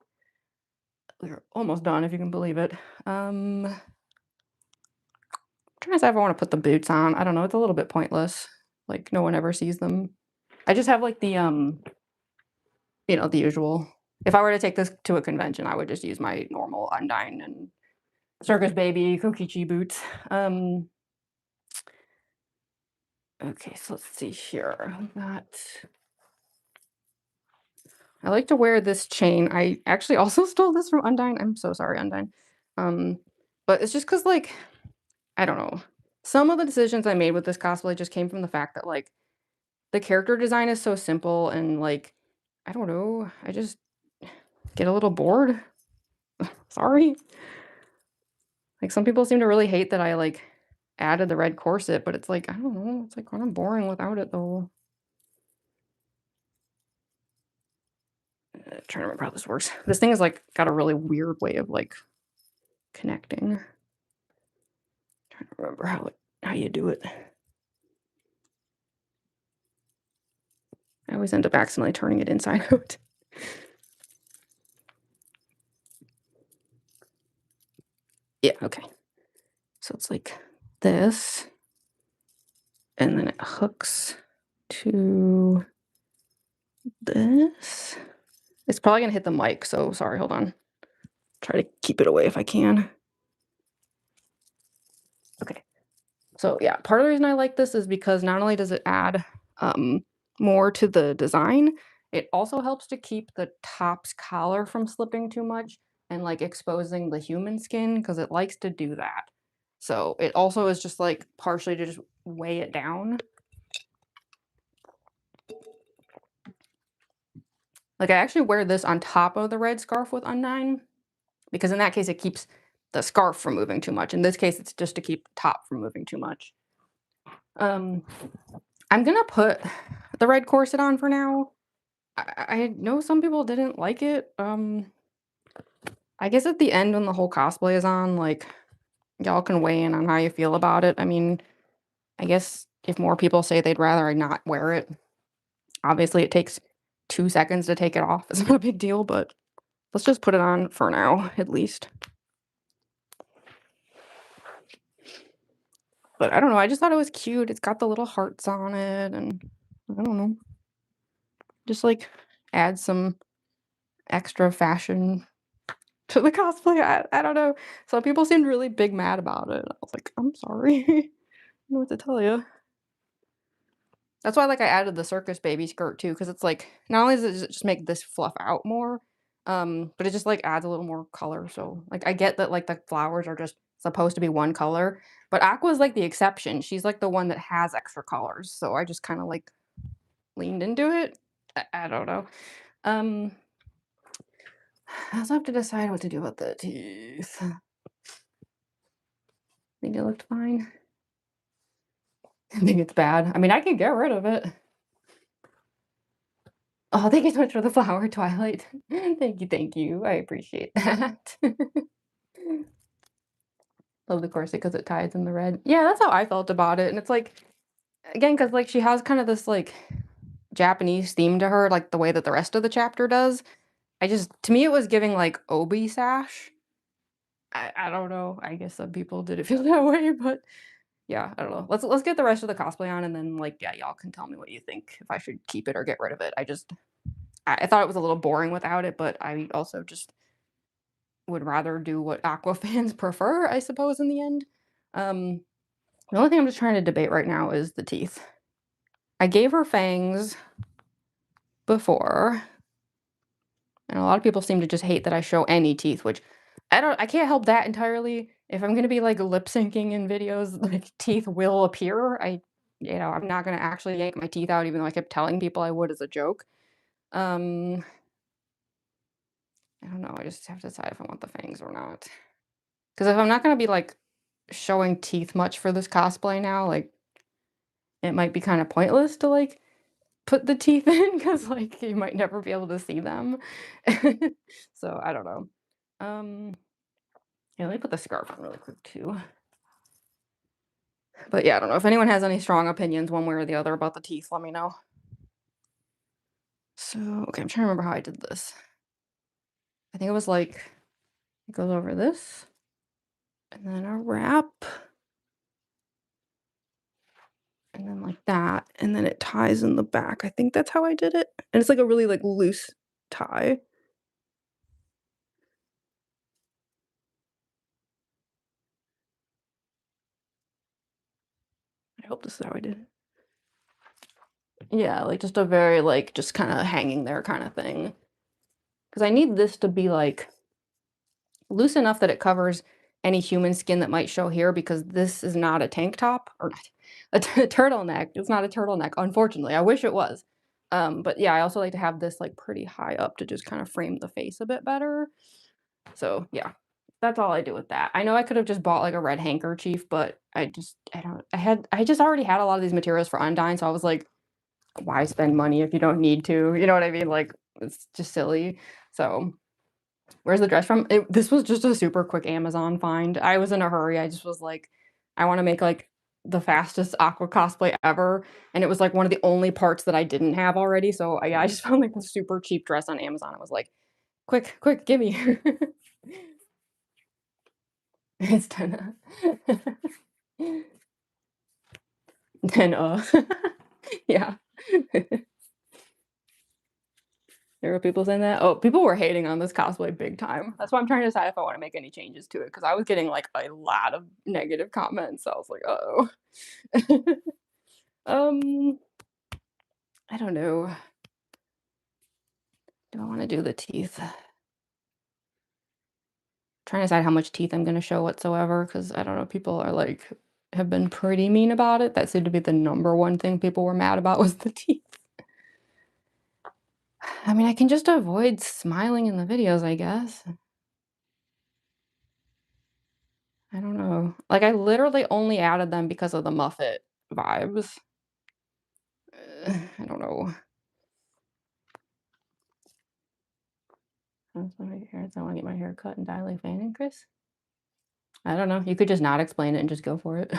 We're almost done, if you can believe it. Trying to decide if I wanna put the boots on. I don't know, it's a little bit pointless. Like, no one ever sees them. I just have, like, the usual. If I were to take this to a convention, I would just use my normal Undyne and Circus Baby Kokichi boots. Okay, so let's see here. I like to wear this chain. I actually also stole this from Undyne. I'm so sorry, Undyne. Um, but it's just because, like, I don't know. Some of the decisions I made with this cosplay just came from the fact that, like, the character design is so simple and, like, I don't know, I just get a little bored. Sorry. Like, some people seem to really hate that I, like, added the red corset, but it's like, I don't know, it's like kind of boring without it though. Trying to remember how this works. This thing is like got a really weird way of like connecting. Trying to remember how you do it. I always end up accidentally turning it inside out. Yeah, okay. So it's like this, and then it hooks to this. It's probably gonna hit the mic, so sorry, hold on. Try to keep it away if I can. Okay. So yeah, part of the reason I like this is because not only does it add more to the design, it also helps to keep the top's collar from slipping too much and like exposing the human skin because it likes to do that. So it also is just like partially to just weigh it down. Like I actually wear this on top of the red scarf with Undyne because in that case it keeps the scarf from moving too much. In this case, it's just to keep the top from moving too much. Um, I'm gonna put the red corset on for now. I know some people didn't like it. I guess at the end when the whole cosplay is on, like, y'all can weigh in on how you feel about it. I mean, I guess if more people say they'd rather I not wear it, obviously it takes 2 seconds to take it off. It's not a big deal, but let's just put it on for now, at least. But I don't know, I just thought it was cute. It's got the little hearts on it, and I don't know, just, like, add some extra fashion to the cosplay. I don't know. Some people seemed really big mad about it. I was like, "I'm sorry." I don't know what to tell you. That's why, like, I added the circus baby skirt too, because it's like, not only does it just make this fluff out more, but it just, like, adds a little more color, so, like, I get that, like, the flowers are just supposed to be one color, but Aqua's, like, the exception. She's, like, the one that has extra colors, so I just kinda, like, leaned into it. I don't know. Um, I also have to decide what to do with the teeth. Think it looked fine? I think it's bad. I mean, I can get rid of it. Oh, thank you so much for the flower, Twilight. Thank you. I appreciate that. Love the corset because it ties in the red. Yeah, that's how I felt about it, and it's like, again, because like, she has kind of this, like, Japanese theme to her, like, the way that the rest of the chapter does. I just to me, it was giving, like, obi sash. I don't know. I guess some people didn't feel that way, but yeah, I don't know. Let's get the rest of the cosplay on, and then, like, yeah, y'all can tell me what you think, if I should keep it or get rid of it. I thought it was a little boring without it, but I also just would rather do what Aqua fans prefer, I suppose, in the end. Um, the only thing I'm just trying to debate right now is the teeth. I gave her fangs before, and a lot of people seem to just hate that I show any teeth, which I can't help that entirely. If I'm gonna be, like, lip syncing in videos, like, teeth will appear. I'm not gonna actually yank my teeth out even though I kept telling people I would as a joke. Um, I don't know, I just have to decide if I want the fangs or not. Because if I'm not gonna be, like, showing teeth much for this cosplay now, like, it might be kinda pointless to, like, put the teeth in because, like, you might never be able to see them. So, I don't know. Um, yeah, let me put the scarf on really quick too. But, yeah, I don't know. If anyone has any strong opinions one way or the other about the teeth, let me know. So, okay, I'm trying to remember how I did this. I think it was, like, it goes over this, and then a wrap, and then like that, and then it ties in the back. I think that's how I did it, and it's, like, a really, like, loose tie. I hope this is how I did it. Yeah, like, just a very, like, just kinda hanging there kinda thing. Because I need this to be, like, loose enough that it covers any human skin that might show here because this is not a tank top or not a turtleneck. It's not a turtleneck, unfortunately. I wish it was. But yeah, I also like to have this, like, pretty high up to just kind of frame the face a bit better. So, yeah, that's all I do with that. I know I could have just bought, like, a red handkerchief, but I just already had a lot of these materials for Undyne, so I was like, "Why spend money if you don't need to?" You know what I mean? Like, it's just silly. So, where's the dress from? This was just a super quick Amazon find. I was in a hurry, I just was like, "I wanna make, like, the fastest Aqua cosplay ever," and it was, like, one of the only parts that I didn't have already, so, yeah, I just found, like, a super cheap dress on Amazon. I was like, "Quick, quick, gimme." It's 10 10 yeah. There were people saying that? Oh, people were hating on this cosplay big time. That's why I'm trying to decide if I wanna make any changes to it because I was getting, like, a lot of negative comments, so I was like, "Uh-oh." Um, I don't know. Do I wanna do the teeth? Trying to decide how much teeth I'm gonna show whatsoever, because I don't know, people are, like have been pretty mean about it. That seemed to be the number one thing people were mad about was the teeth. I mean, I can just avoid smiling in the videos, I guess. I don't know. Like, I literally only added them because of the Muffet vibes. I don't know. How's my hair? I wanna get my hair cut and dye like Fanning Chris. I don't know. You could just not explain it and just go for it.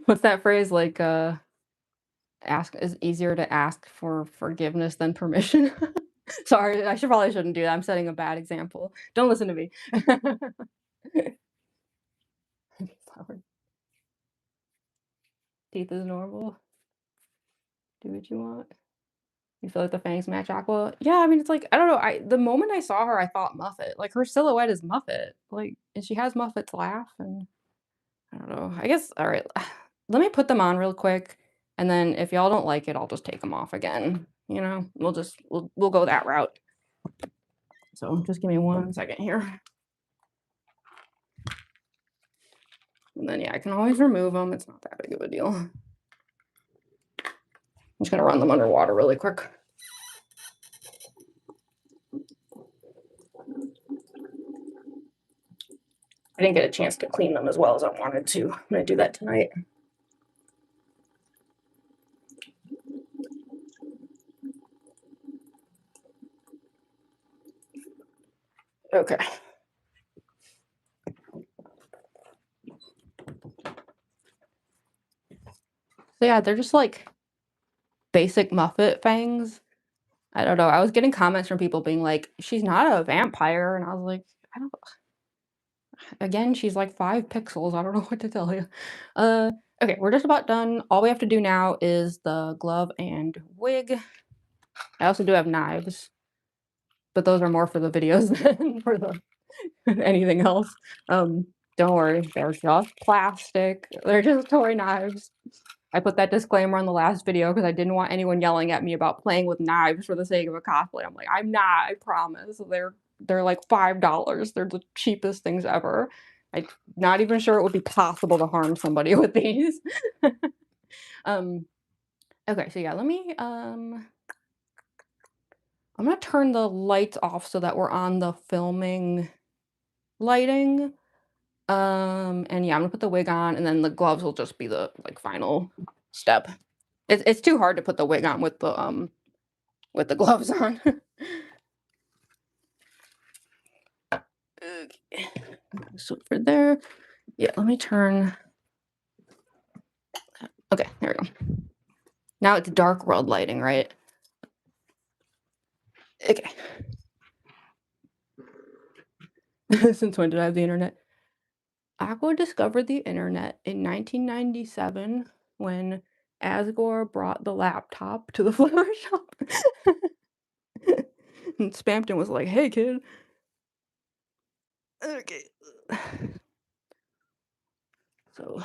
What's that phrase? Like, ask is easier to ask for forgiveness than permission. Sorry, I probably shouldn't do that. I'm setting a bad example. Don't listen to me. Flower teeth is normal. Do what you want. You feel like the fangs match Aqua? Yeah, I mean, it's like, I don't know, the moment I saw her, I thought Muffet. Like, her silhouette is Muffet. Like, and she has Muffet's laugh, and I don't know. I guess, all right, let me put them on real quick, and then if y'all don't like it, I'll just take them off again. You know, we'll go that route. So just give me 1 second here. And then, yeah, I can always remove them. It's not that big of a deal. I'm just gonna run them underwater really quick. I didn't get a chance to clean them as well as I wanted to. I'm gonna do that tonight. Okay. So yeah, they're just like basic Muffet fangs. I don't know. I was getting comments from people being like, "She's not a vampire," and I was like, "I don't." Again, she's like 5 pixels. I don't know what to tell you. Uh, okay, we're just about done. All we have to do now is the glove and wig. I also do have knives, but those are more for the videos than for the anything else. Don't worry, they're just plastic. They're just toy knives. I put that disclaimer on the last video because I didn't want anyone yelling at me about playing with knives for the sake of a cosplay. I'm like, I'm not, I promise. They're like $5. They're the cheapest things ever. I'm not even sure it would be possible to harm somebody with these. um, okay, so yeah, let me I'm gonna turn the lights off so that we're on the filming lighting. And yeah, I'm gonna put the wig on and then the gloves will just be the like final step. It's too hard to put the wig on with the gloves on. Okay. So for there, yeah, let me turn. Okay, there we go. Now it's dark world lighting, right? Okay. Since when did I have the internet? Aqua discovered the internet in 1997 when Asgore brought the laptop to the flower shop. And Spampton was like, "Hey, kid." Okay. So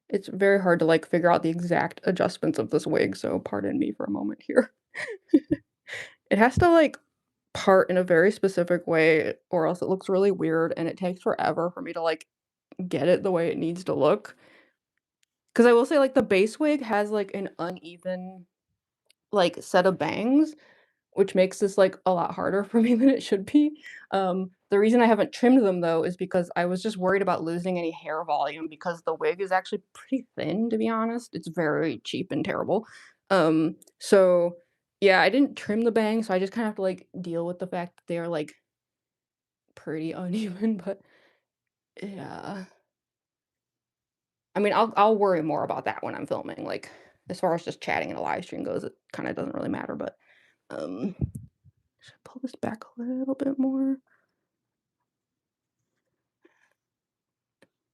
it's very hard to like figure out the exact adjustments of this wig, so pardon me for a moment here. It has to like part in a very specific way or else it looks really weird and it takes forever for me to like get it the way it needs to look. Cause I will say like the base wig has like an uneven like set of bangs, which makes this, like, a lot harder for me than it should be. The reason I haven't trimmed them, though, is because I was just worried about losing any hair volume because the wig is actually pretty thin, to be honest. It's very cheap and terrible. So, yeah, I didn't trim the bangs, so I just kinda have to, like, deal with the fact that they are, like, pretty uneven, but yeah. I mean, I'll worry more about that when I'm filming, like, as far as just chatting in a live stream goes, it kinda doesn't really matter, but, um, should I pull this back a little bit more?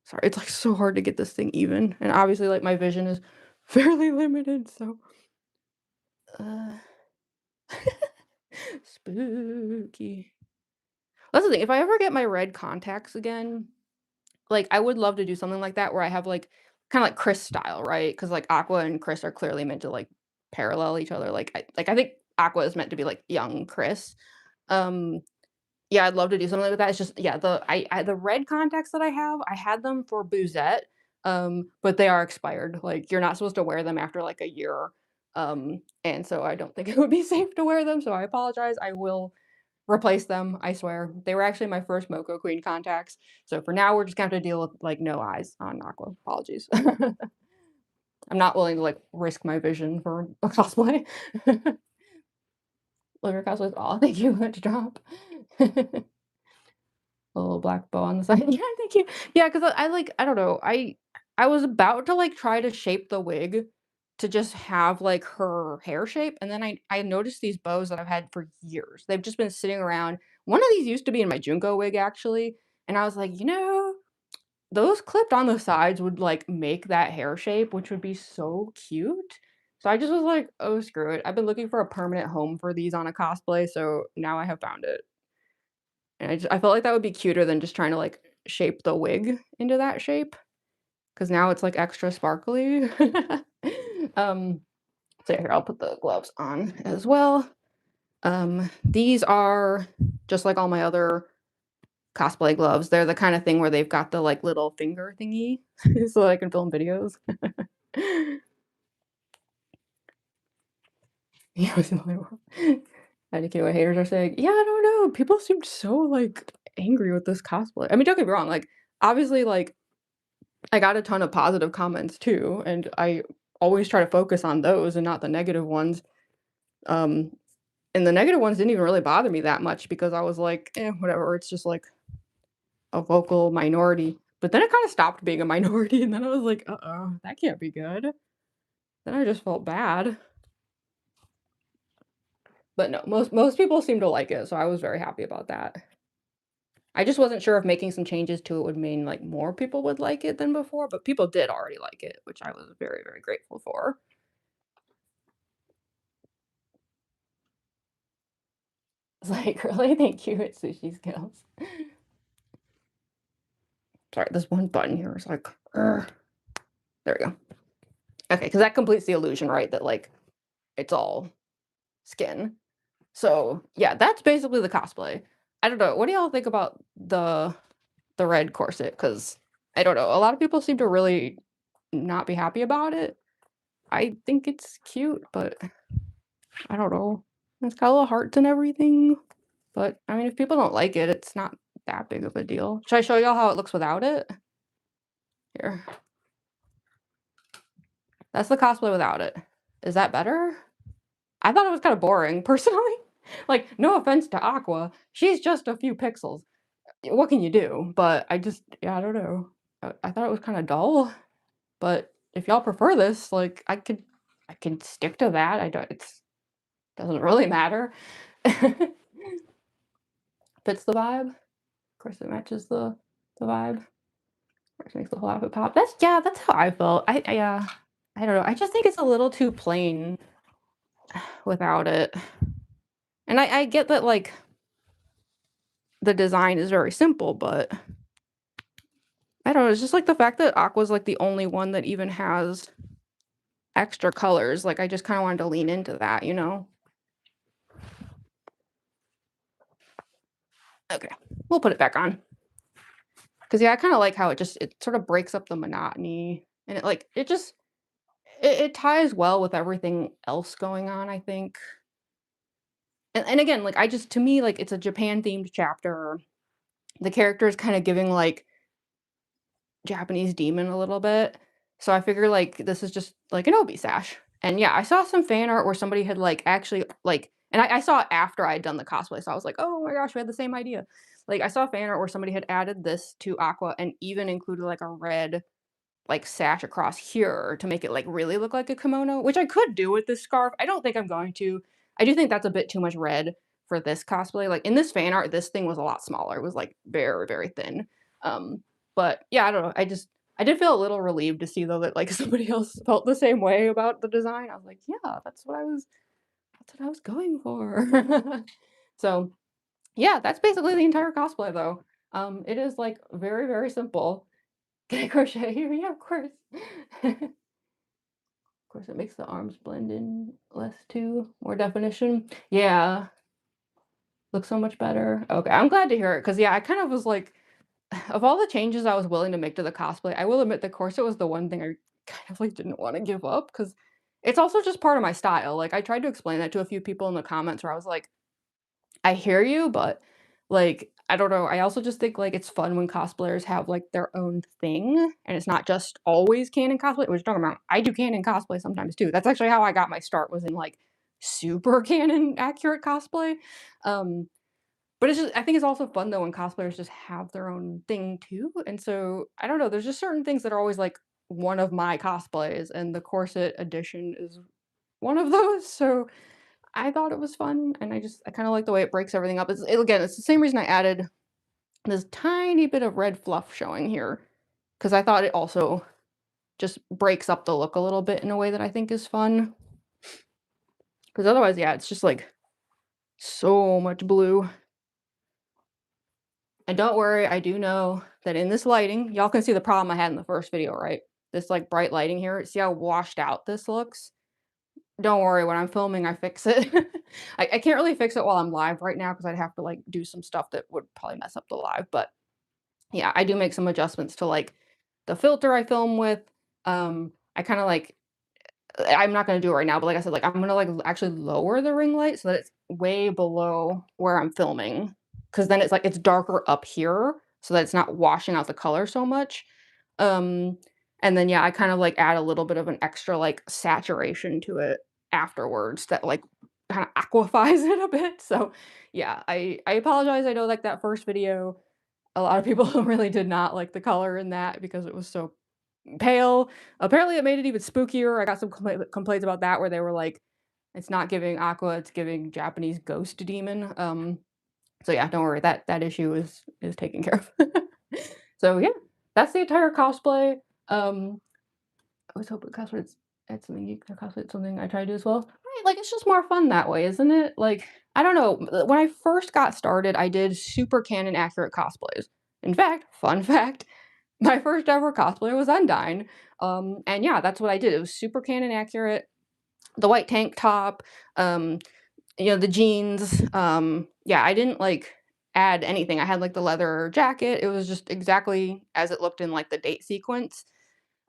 Sorry, it's, like, so hard to get this thing even, and obviously, like, my vision is fairly limited, so, uh spooky. That's the thing, if I ever get my red contacts again, like, I would love to do something like that where I have, like, kinda like Chris style, right? Because like, Aqua and Chris are clearly meant to, like, parallel each other, I think Aqua is meant to be, like, young Chris. Um, yeah, I'd love to do something like that, it's just yeah, the red contacts that I had them for Bouzette, but they are expired, like, you're not supposed to wear them after, like, a year, and so I don't think it would be safe to wear them, so I apologize, I will replace them, I swear. They were actually my first Moco Queen contacts, so for now, we're just gonna have to deal with, like, no eyes on Aqua. Apologies. I'm not willing to, like, risk my vision for a cosplay. Liver cosplays aw, thank you, much drop. A little black bow on the side. Yeah, thank you. Yeah, 'cause like I don't know, I was about to, like, try to shape the wig to just have, like, her hair shape, and then I noticed these bows that I've had for years. They've just been sitting around. One of these used to be in my Junko wig, actually, and I was like, "You know, those clipped on the sides would, like, make that hair shape, which would be so cute." So I just was like, "Oh, screw it." I've been looking for a permanent home for these on a cosplay, so now I have found it. And I felt like that would be cuter than just trying to, like, shape the wig into that shape, because now it's, like, extra sparkly. Um, so here, I'll put the gloves on as well. These are just like all my other cosplay gloves. They're the kinda thing where they've got the, like, little finger thingy so I can film videos. Yeah, I was in my world. I don't care what haters are saying. Yeah, I don't know, people seemed so, like, angry with this cosplay. I mean, don't get me wrong, like, obviously, like, I got a ton of positive comments too, and I always try to focus on those and not the negative ones. Um, and the negative ones didn't even really bother me that much because I was like, "Eh, whatever, it's just like a vocal minority." But then it kinda stopped being a minority, and then I was like, "Uh-oh, that can't be good." Then I just felt bad. But no, most people seem to like it, so I was very happy about that. I just wasn't sure if making some changes to it would mean, like, more people would like it than before, but people did already like it, which I was very, very grateful for. It's like, "Really? Thank you, it's sushi skills." Sorry, this one button here is like, ugh. There we go. Okay, because that completes the illusion, right? That, like, it's all skin. So, yeah, that's basically the cosplay. I don't know, what do y'all think about the red corset? Because I don't know, a lot of people seem to really not be happy about it. I think it's cute, but I don't know. It's got little hearts and everything, but, I mean, if people don't like it, it's not that big of a deal. Should I show y'all how it looks without it? Here. That's the cosplay without it. Is that better? I thought it was kinda boring, personally. Like, no offense to Aqua, she's just a few pixels. What can you do? But I just yeah, I don't know. I thought it was kinda dull, but if y'all prefer this, like, I can stick to that. I don't it's doesn't really matter. Fits the vibe. Of course, it matches the vibe. Which makes the whole outfit pop. That's yeah, that's how I felt. Yeah, I don't know. I just think it's a little too plain without it. And I get that, like, the design is very simple, but I don't know, it's just, like, the fact that Aqua's, like, the only one that even has extra colors, like, I just kinda wanted to lean into that, you know? Okay, we'll put it back on. Cause yeah, I kinda like how it sort of breaks up the monotony, and it, like, it just it ties well with everything else going on, I think. And again, like, I just to me, like, it's a Japan-themed chapter. The character is kinda giving, like, Japanese demon a little bit. So I figure, like, this is just, like, an obi sash. And, yeah, I saw some fan art where somebody had, like, actually, like and I saw it after I had done the cosplay, so I was like, "Oh my gosh, we had the same idea." Like, I saw fan art where somebody had added this to Aqua and even included, like, a red, like, sash across here to make it, like, really look like a kimono, which I could do with this scarf. I don't think I'm going to. I do think that's a bit too much red for this cosplay. Like, in this fan art, this thing was a lot smaller. It was, like, very, very thin. Um, but, yeah, I don't know. I did feel a little relieved to see, though, that, like, somebody else felt the same way about the design. I was like, "Yeah, that's what I was going for." So, yeah, that's basically the entire cosplay, though. It is, like, very, very simple. Can I crochet here? Yeah, of course. Of course, it makes the arms blend in less too, more definition. Yeah, looks so much better. Okay, I'm glad to hear it because yeah, I kind of was like, of all the changes I was willing to make to the cosplay, I will admit the corset was the one thing I kind of like didn't want to give up because it's also just part of my style. Like I tried to explain that to a few people in the comments where I was like, I hear you, but, like, I don't know, I also just think, like, it's fun when cosplayers have, like, their own thing, and it's not just always canon cosplay, which you're talking about. I do canon cosplay sometimes too. That's actually how I got my start was in, like, super canon accurate cosplay. Um, but it's just I think it's also fun though when cosplayers just have their own thing too, and so, I don't know, there's just certain things that are always, like, one of my cosplays, and the corset edition is one of those, so I thought it was fun, and I kinda like the way it breaks everything up. Again, it's the same reason I added this tiny bit of red fluff showing here, because I thought it also just breaks up the look a little bit in a way that I think is fun. Because otherwise, yeah, it's just, like, so much blue. And don't worry, I do know that in this lighting y'all can see the problem I had in the first video, right? This, like, bright lighting here, see how washed out this looks? Don't worry, when I'm filming, I fix it. I can't really fix it while I'm live right now because 'cause I'd have to, like, do some stuff that would probably mess up the live, but, yeah, I do make some adjustments to, like, the filter I film with. I kinda, like I'm not gonna do it right now, but like I said, like, I'm gonna, like, actually lower the ring light so that it's way below where I'm filming, because then it's, like, it's darker up here so that it's not washing out the color so much. Um, and then, yeah, I kind of, like, add a little bit of an extra, like, saturation to it afterwards that, like, kinda aquifies it a bit, so, yeah, I apologize, I know, like, that first video, a lot of people really did not like the color in that because it was so pale. Apparently, it made it even spookier. I got some complaints about that where they were like, "It's not giving Aqua, it's giving Japanese ghost demon." So yeah, don't worry, that issue is taken care of. So yeah, that's the entire cosplay. I was hoping cosplay it's something you can cosplay something I try to do as well. Right, like it's just more fun that way, isn't it? Like I don't know. When I first got started, I did super canon accurate cosplays. In fact, fun fact, my first ever cosplay was Undyne. And yeah, that's what I did. It was super canon accurate. The white tank top, um, the jeans. Yeah, I didn't like add anything. I had like the leather jacket. It was just exactly as it looked in like the date sequence.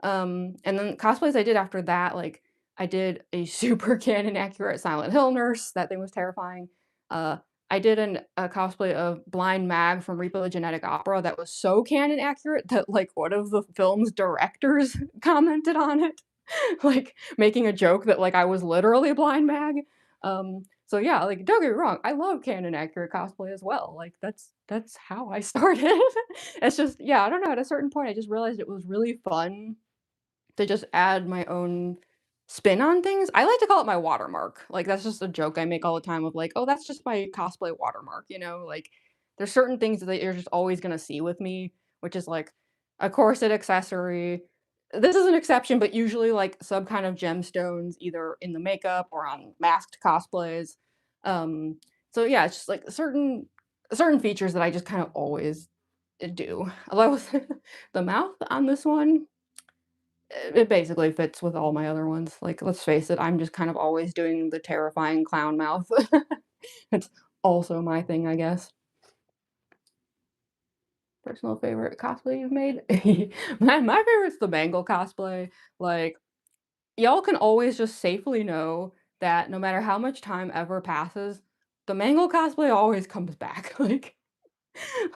And then cosplays I did after that, like I did a super canon accurate Silent Hill nurse. That thing was terrifying. Uh, I did a cosplay of Blind Mag from Repo the Genetic Opera that was so canon accurate that like one of the film's directors commented on it, like making a joke that like I was literally Blind Mag. So yeah, like don't get me wrong, I love canon accurate cosplay as well. Like that's how I started. It's just yeah, I don't know. At a certain point, I just realized it was really fun to just add my own spin on things. I like to call it my watermark. Like, that's just a joke I make all the time of like, "Oh, that's just my cosplay watermark," you know? Like, there's certain things that you're just always gonna see with me, which is like a corset accessory. This is an exception, but usually like some kind of gemstones either in the makeup or on masked cosplays. Um, so yeah, it's just like certain features that I just kind of always do. Although the mouth on this one it basically fits with all my other ones, like, let's face it, I'm just kind of always doing the terrifying clown mouth. It's also my thing, I guess. Personal favorite cosplay you've made? My favorite's the Bangle cosplay, like, y'all can always just safely know that no matter how much time ever passes, the mango cosplay always comes back,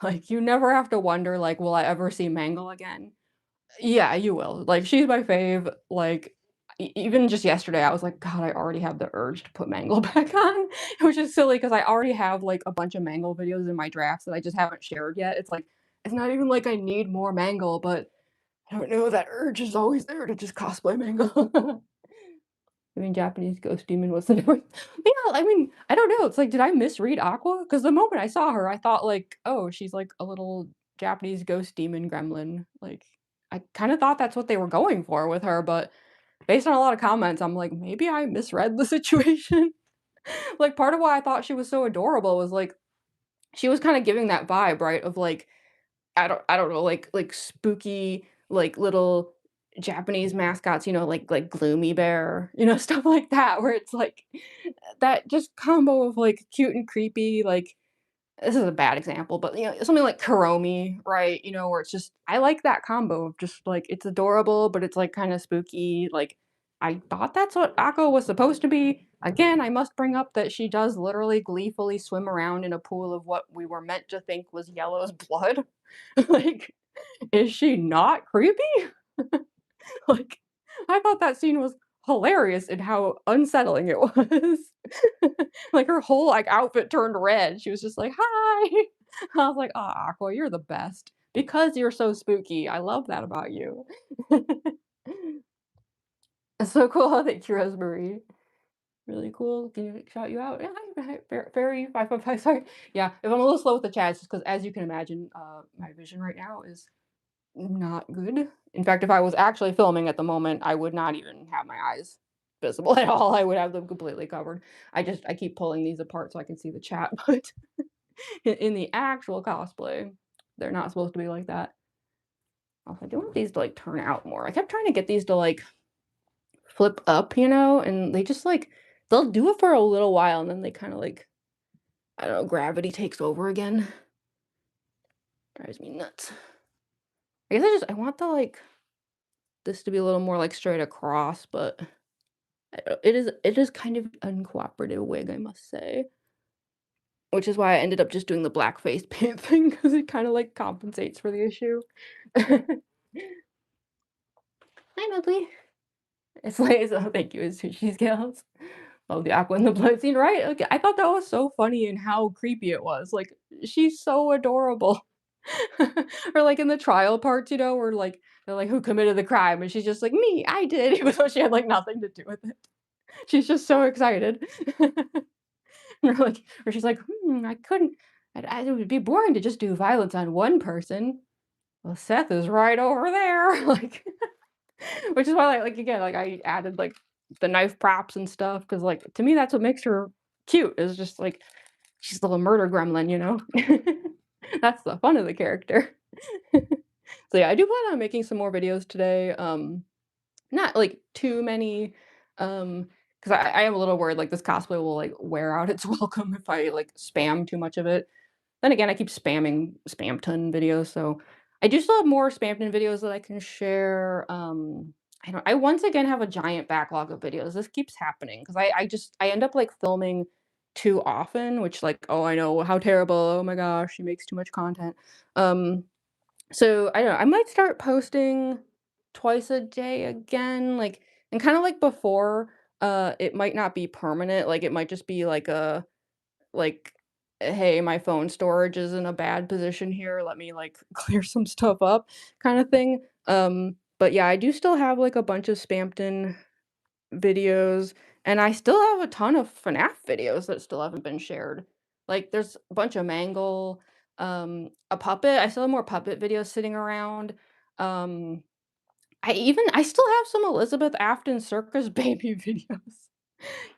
like, you never have to wonder, like, "Will I ever see Mangle again?" Yeah, you will. Like, she's my fave, like, even just yesterday, I was like, "God, I already have the urge to put Mangle back on," which is silly because I already have, like, a bunch of Mangle videos in my drafts that I just haven't shared yet. It's like, it's not even like I need more Mangle, but I don't know, that urge is always there to just cosplay Mangle. I mean, Japanese ghost demon, what's the difference? Yeah, I mean, I don't know, it's like, did I misread Aqua? Because the moment I saw her, I thought like, "Oh, she's like a little Japanese ghost demon gremlin." Like, I kinda thought that's what they were going for with her, but based on a lot of comments, I'm like, "Maybe I misread the situation." Like, part of why I thought she was so adorable was, like, she was kinda giving that vibe, right, of, like, I don't know, like spooky, like, little Japanese mascots, like Gloomy Bear, stuff like that, where it's like that just combo of, like, cute and creepy, like this is a bad example, but, something like Kuromi, right? Where it's just I like that combo of just, like, it's adorable, but it's, like, kinda spooky, like, I thought that's what Akko was supposed to be. Again, I must bring up that she does literally gleefully swim around in a pool of what we were meant to think was Yellow's blood. Like, is she not creepy? Like, I thought that scene was hilarious in how unsettling it was. Like, her whole, like, outfit turned red. She was just like, "Hi." I was like, "Aw, Aqua, you're the best. Because you're so spooky. I love that about you." It's so cool. Thank you, Rosemary. Really cool. Can you shout you out? Yeah, hi, fairy 555. Sorry. Yeah, if I'm a little slow with the chat, it's just because, as you can imagine, my vision right now is not good. In fact, if I was actually filming at the moment, I would not even have my eyes visible at all. I would have them completely covered. I keep pulling these apart so I can see the chat, but in the actual cosplay, they're not supposed to be like that. Also, I do want these to like turn out more. I kept trying to get these to like flip up, and they just like they'll do it for a little while and then they kind of like I don't know, gravity takes over again. Drives me nuts. I guess I want the like this to be a little more like straight across, but it is kind of uncooperative wig, I must say, which is why I ended up just doing the black face paint thing because it kinda, like, compensates for the issue. Hi, Mowgli. It's like so thank you, it's sushi scales. Oh, the aqua and the blood scene, right? Okay, I thought that was so funny and how creepy it was, like, she's so adorable. Or, like, in the trial parts, where, like, they're like, "Who committed the crime?" And she's just like, "Me, I did," even though she had, like, nothing to do with it. She's just so excited. Or she's like, I couldn't. It would be boring to just do violence on one person. Well, Seth is right over there, like, which is why, like again, like I added like the knife props and stuff because, like, to me, that's what makes her cute. Is just like she's a little murder gremlin. That's the fun of the character. So yeah, I do plan on making some more videos today. Not, like, too many, because I am a little worried, like, this cosplay will, like, wear out its welcome if I, like, spam too much of it. Then again, I keep spamming Spamton videos, so I do still have more Spamton videos that I can share, I once again have a giant backlog of videos. This keeps happening because I end up, like, filming too often, which, like, "Oh, I know, how terrible, oh my gosh, she makes too much content." Um so, I don't know, I might start posting twice a day again, like and kinda like before, it might not be permanent, like, it might just be like a like, "Hey, my phone storage is in a bad position here, let me, like, clear some stuff up," kinda thing, but yeah, I do still have, like, a bunch of Spamton videos, and I still have a ton of FNAF videos that still haven't been shared. Like, there's a bunch of Mangle, a puppet I still have more puppet videos sitting around, um, I still have some Elizabeth Afton circus baby videos.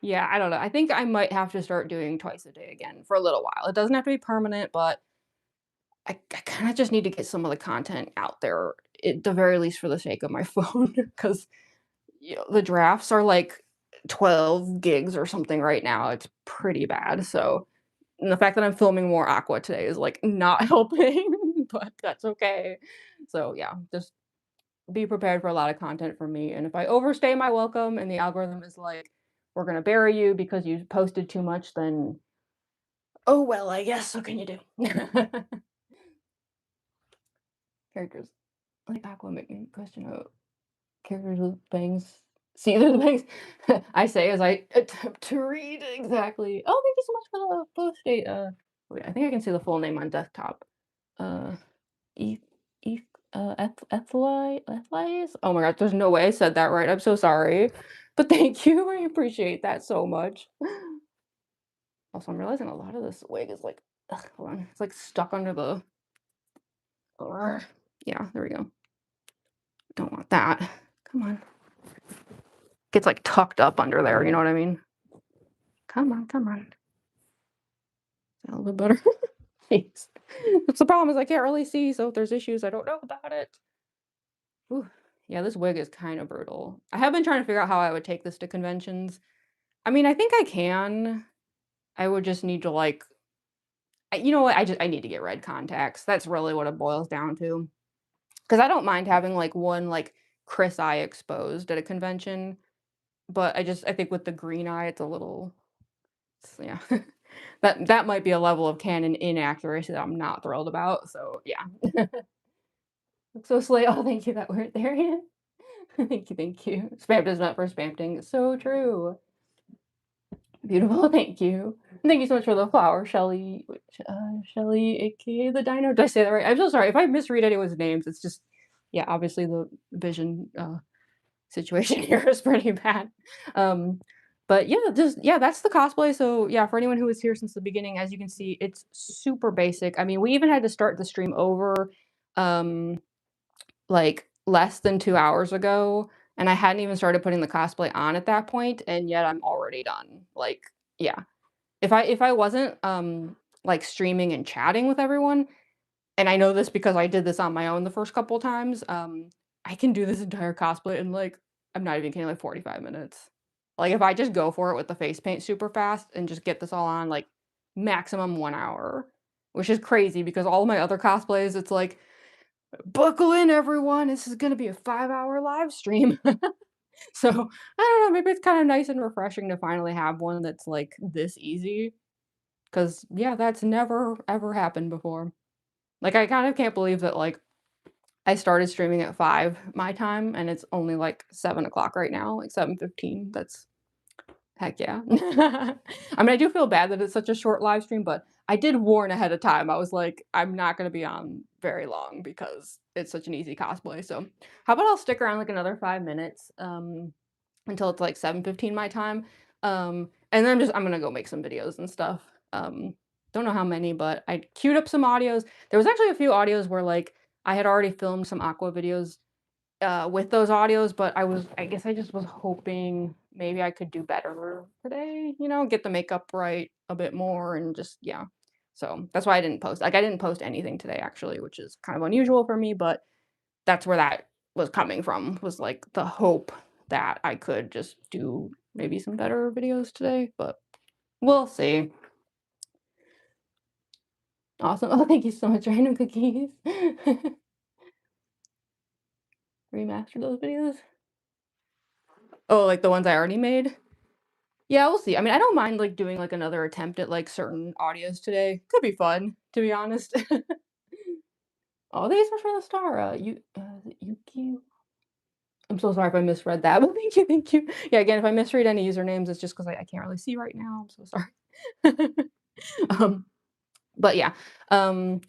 Yeah, I don't know, I think I might have to start doing twice a day again for a little while. It doesn't have to be permanent, but I kinda just need to get some of the content out there, at the very least for the sake of my phone, because the drafts are like 12 gigs or something right now. It's pretty bad. So, and the fact that I'm filming more Aqua today is like not helping, but that's okay. So, yeah, just be prepared for a lot of content from me. And if I overstay my welcome and the algorithm is like, we're going to bury you because you posted too much, then Oh, well, I guess, what can you do? Characters like Aqua make me question characters with bangs. See the bangs? I say as I attempt to read exactly. Oh, thank you so much for the post date. Wait, I think I can see the full name on desktop. Uh, Eth, Eth, Ethlies? Oh my god, there's no way I said that right. I'm so sorry. But thank you. I appreciate that so much. Also, I'm realizing a lot of this wig is like, ugh, hold on. It's like stuck under the. Ugh. Yeah, there we go. Don't want that. Come on. Gets like tucked up under there. You know what I mean? Come on, come on. A little bit better. Jeez. That's the problem is I can't really see, so if there's issues, I don't know about it. Ooh. Yeah, this wig is kind of brutal. I have been trying to figure out how I would take this to conventions. I mean, I think I can. I would just need to like, you know what? I need to get red contacts. That's really what it boils down to. Because I don't mind having like one like Chris eye exposed at a convention, but I think with the green eye, it's a little, yeah. That might be a level of canon inaccuracy that I'm not thrilled about. So yeah. So Slay, oh thank you that word there. Yeah. Thank you, thank you. Spam does not for spamping. So true. Beautiful, thank you. Thank you so much for the flower, Shelly. Which Shelly, aka the Dino. Did I say that right? I'm so sorry if I misread anyone's names. It's just, yeah, obviously the vision situation here is pretty bad. Um, but yeah, just yeah, that's the cosplay. So yeah, for anyone who was here since the beginning, as you can see, it's super basic. I mean, we even had to start the stream over um like less than 2 hours ago, and I hadn't even started putting the cosplay on at that point, and yet I'm already done. Like, yeah. If I wasn't like streaming and chatting with everyone, and I know this because I did this on my own the first couple times, I can do this entire cosplay in, like, I'm not even kidding, like, 45 minutes. Like, if I just go for it with the face paint super fast and just get this all on, like, maximum 1 hour, which is crazy because all my other cosplays, it's like, "Buckle in, everyone, this is gonna be a 5-hour live stream." So, I don't know, maybe it's kinda nice and refreshing to finally have one that's, like, this easy. Cause yeah, that's never, ever happened before. Like, I kind of can't believe that, like, I started streaming at 5 my time, and it's only, like, 7 o'clock right now, like, 7:15. That's heck yeah. I mean, I do feel bad that it's such a short live stream, but I did warn ahead of time. I was like, "I'm not gonna be on very long because it's such an easy cosplay." So, how about I'll stick around, like, another 5 minutes, until it's, like, 7:15 my time, and then I'm gonna go make some videos and stuff. Don't know how many, but I queued up some audios. There was actually a few audios where, like, I had already filmed some Aqua videos with those audios, but I guess I just was hoping maybe I could do better today, get the makeup right a bit more and just yeah. So that's why I didn't post. Like I didn't post anything today actually, which is kind of unusual for me, but that's where that was coming from, was like the hope that I could just do maybe some better videos today, but we'll see. Awesome. Oh, thank you so much, Random Cookies. Remaster those videos. Oh, like the ones I already made? Yeah, we'll see. I mean, I don't mind, like, doing, like, another attempt at, like, certain audios today. Could be fun, to be honest. Oh, thanks so much for the star, is it Yuki? I'm so sorry if I misread that, but thank you, thank you. Yeah, again, if I misread any usernames, it's just 'cause I can't really see right now. I'm so sorry. Um, but yeah, um,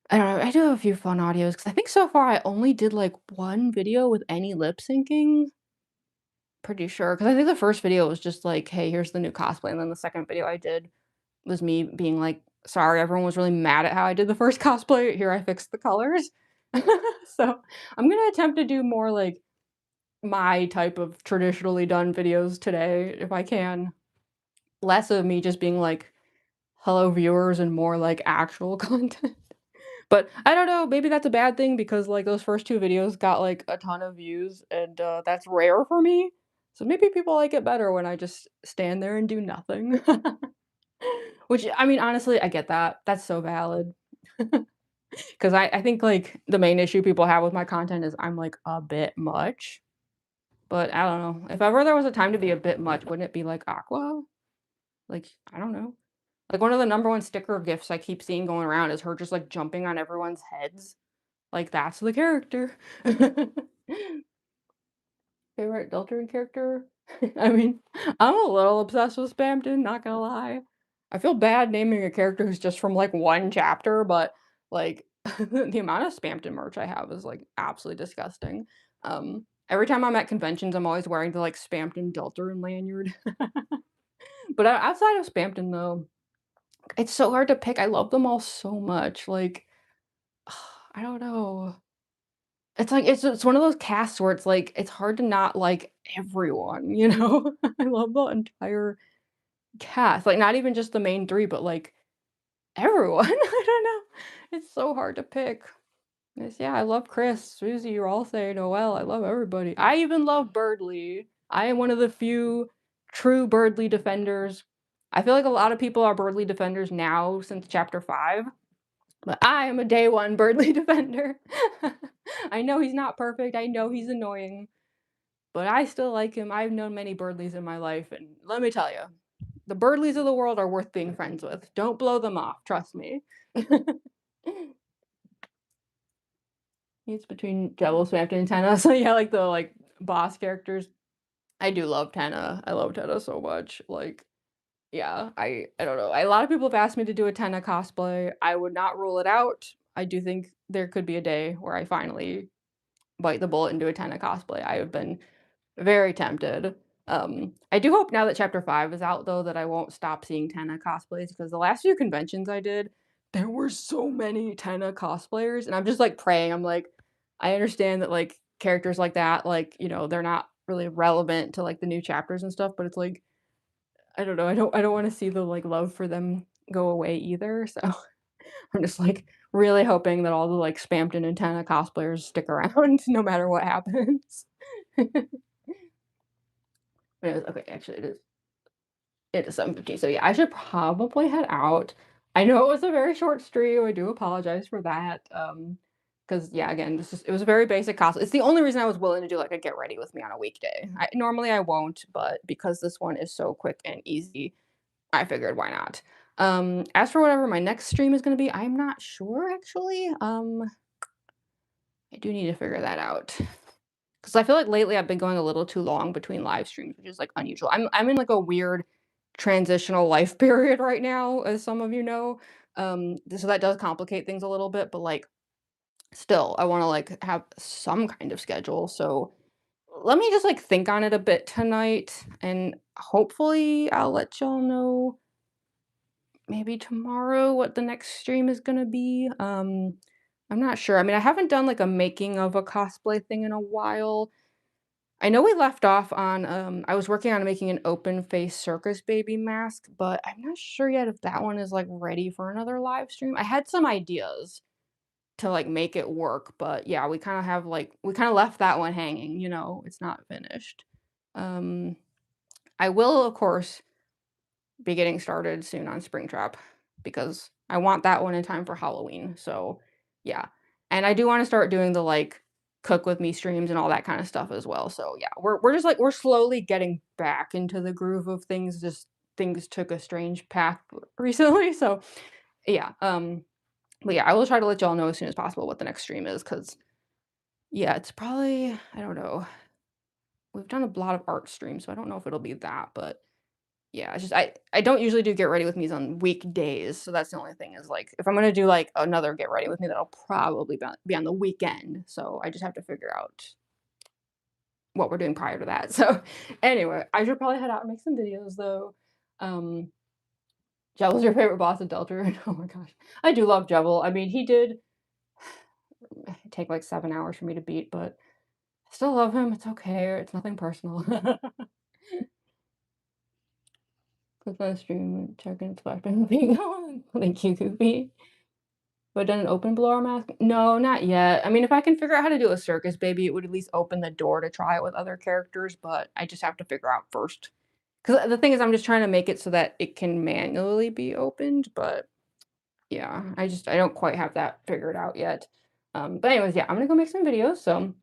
I don't know, I do have a few fun audios because I think so far I only did, like, 1 video with any lip syncing. Pretty sure because I think the first video was just like, "Hey, here's the new cosplay," and then the second video I did was me being like, "Sorry, everyone was really mad at how I did the first cosplay. Here, I fixed the colors." So, I'm gonna attempt to do more, like, my type of traditionally done videos today if I can. Less of me just being like, "Hello, viewers," and more, like, actual content. But I don't know, maybe that's a bad thing because, like, those first 2 videos got, like, a ton of views, and, that's rare for me. So maybe people like it better when I just stand there and do nothing. Which, I mean, honestly, I get that. That's so valid. 'Cause I think, like, the main issue people have with my content is I'm, like, a bit much. But I don't know. If ever there was a time to be a bit much, wouldn't it be, like, Aqua? Like, I don't know. Like, one of the number one sticker gifs I keep seeing going around is her just, like, jumping on everyone's heads. Like, that's the character. Favorite Deltarune character? I mean, I'm a little obsessed with Spamton, not gonna lie. I feel bad naming a character who's just from, like, one chapter, but, like, the amount of Spamton merch I have is, like, absolutely disgusting. Every time I'm at conventions, I'm always wearing the, like, Spamton Deltarune lanyard. But o outside of Spamton, though, it's so hard to pick. I love them all so much, like, I don't know. It's like it's one of those casts where it's like, it's hard to not like everyone, you know? I love the entire cast, like, not even just the main 3, but, like, everyone. I don't know. It's so hard to pick. Yes, yeah, I love Chris, Susie, Ralsei, Noelle, I love everybody. I even love Birdly. I am one of the few true Birdly defenders. I feel like a lot of people are Birdly defenders now since chapter 5, but I am a day 1 Birdly defender. I know he's not perfect, I know he's annoying, but I still like him. I've known many Birdlies in my life, and let me tell you, the Birdlies of the world are worth being friends with. Don't blow them off, trust me. It's between Jevil, Swift, and Tenna, so yeah, like, the, like, boss characters. I do love Tenna. I love Tenna so much, like, yeah, I don't know. A lot of people have asked me to do a Tenna cosplay. I would not rule it out. I do think there could be a day where I finally bite the bullet and do a Tenna cosplay. I have been very tempted. I do hope now that chapter 5 is out, though, that I won't stop seeing Tenna cosplays, because the last few conventions I did, there were so many Tenna cosplayers, and I'm just, like, praying. I'm like, I understand that, like, characters like that, like, you know, they're not really relevant to, like, the new chapters and stuff, but it's like, I don't know, I don't wanna see the, like, love for them go away either, so I'm just, like, really hoping that all the, like, Spamton and Tenna cosplayers stick around no matter what happens. Okay, actually, it is 7:15, so yeah, I should probably head out. I know it was a very short stream, I do apologize for that, because yeah, again, it was a very basic costume. It's the only reason I was willing to do, like, a get ready with me on a weekday. Normally I won't, but because this one is so quick and easy, I figured why not? As for whatever my next stream is gonna be, I'm not sure actually, I do need to figure that out. 'Cause I feel like lately I've been going a little too long between live streams, which is, like, unusual. I'm in, like, a weird transitional life period right now, as some of you know, so that does complicate things a little bit, but, like, still, I wanna, like, have some kind of schedule, so let me just, like, think on it a bit tonight, and hopefully I'll let y'all know maybe tomorrow what the next stream is gonna be. I'm not sure. I mean, I haven't done, like, a making of a cosplay thing in a while. I know we left off on, I was working on making an open face circus baby mask, but I'm not sure yet if that one is, like, ready for another live stream. I had some ideas to, like, make it work, but yeah, we kinda left that one hanging, you know, it's not finished. Um, I will, of course, be getting started soon on Springtrap because I want that one in time for Halloween, so, yeah. And I do wanna start doing the, like, cook with me streams and all that kinda stuff as well, so, yeah, we're just, like, we're slowly getting back into the groove of things, just things took a strange path recently, so, yeah, but, yeah, I will try to let y'all know as soon as possible what the next stream is, because yeah, it's probably I don't know. We've done a lot of art streams, so I don't know if it'll be that, but yeah, it's just I don't usually do get ready with me's on weekdays, so that's the only thing is, like, if I'm gonna do, like, another get ready with me, that'll probably be on the weekend, so I just have to figure out what we're doing prior to that, so, anyway, I should probably head out and make some videos, though. Um, Jevils your favorite boss in Deltarune? Oh my gosh. I do love Jevil. I mean, he did take, like, 7 hours for me to beat, but I still love him, it's okay, it's nothing personal. Click on the stream and check in flashbang being on. Thank you, Goofy. Have I done an open blower mask? No, not yet. I mean, if I can figure out how to do a circus baby, it would at least open the door to try it with other characters, but I just have to figure out first. Because the thing is, I'm just trying to make it so that it can manually be opened, but yeah, I don't quite have that figured out yet. But anyways, yeah, I'm gonna go make some videos. So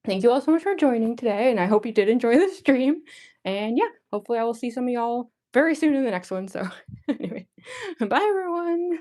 thank you all so much for joining today, and I hope you did enjoy the stream. And yeah, hopefully I will see some of y'all very soon in the next one. So anyway. Bye, everyone.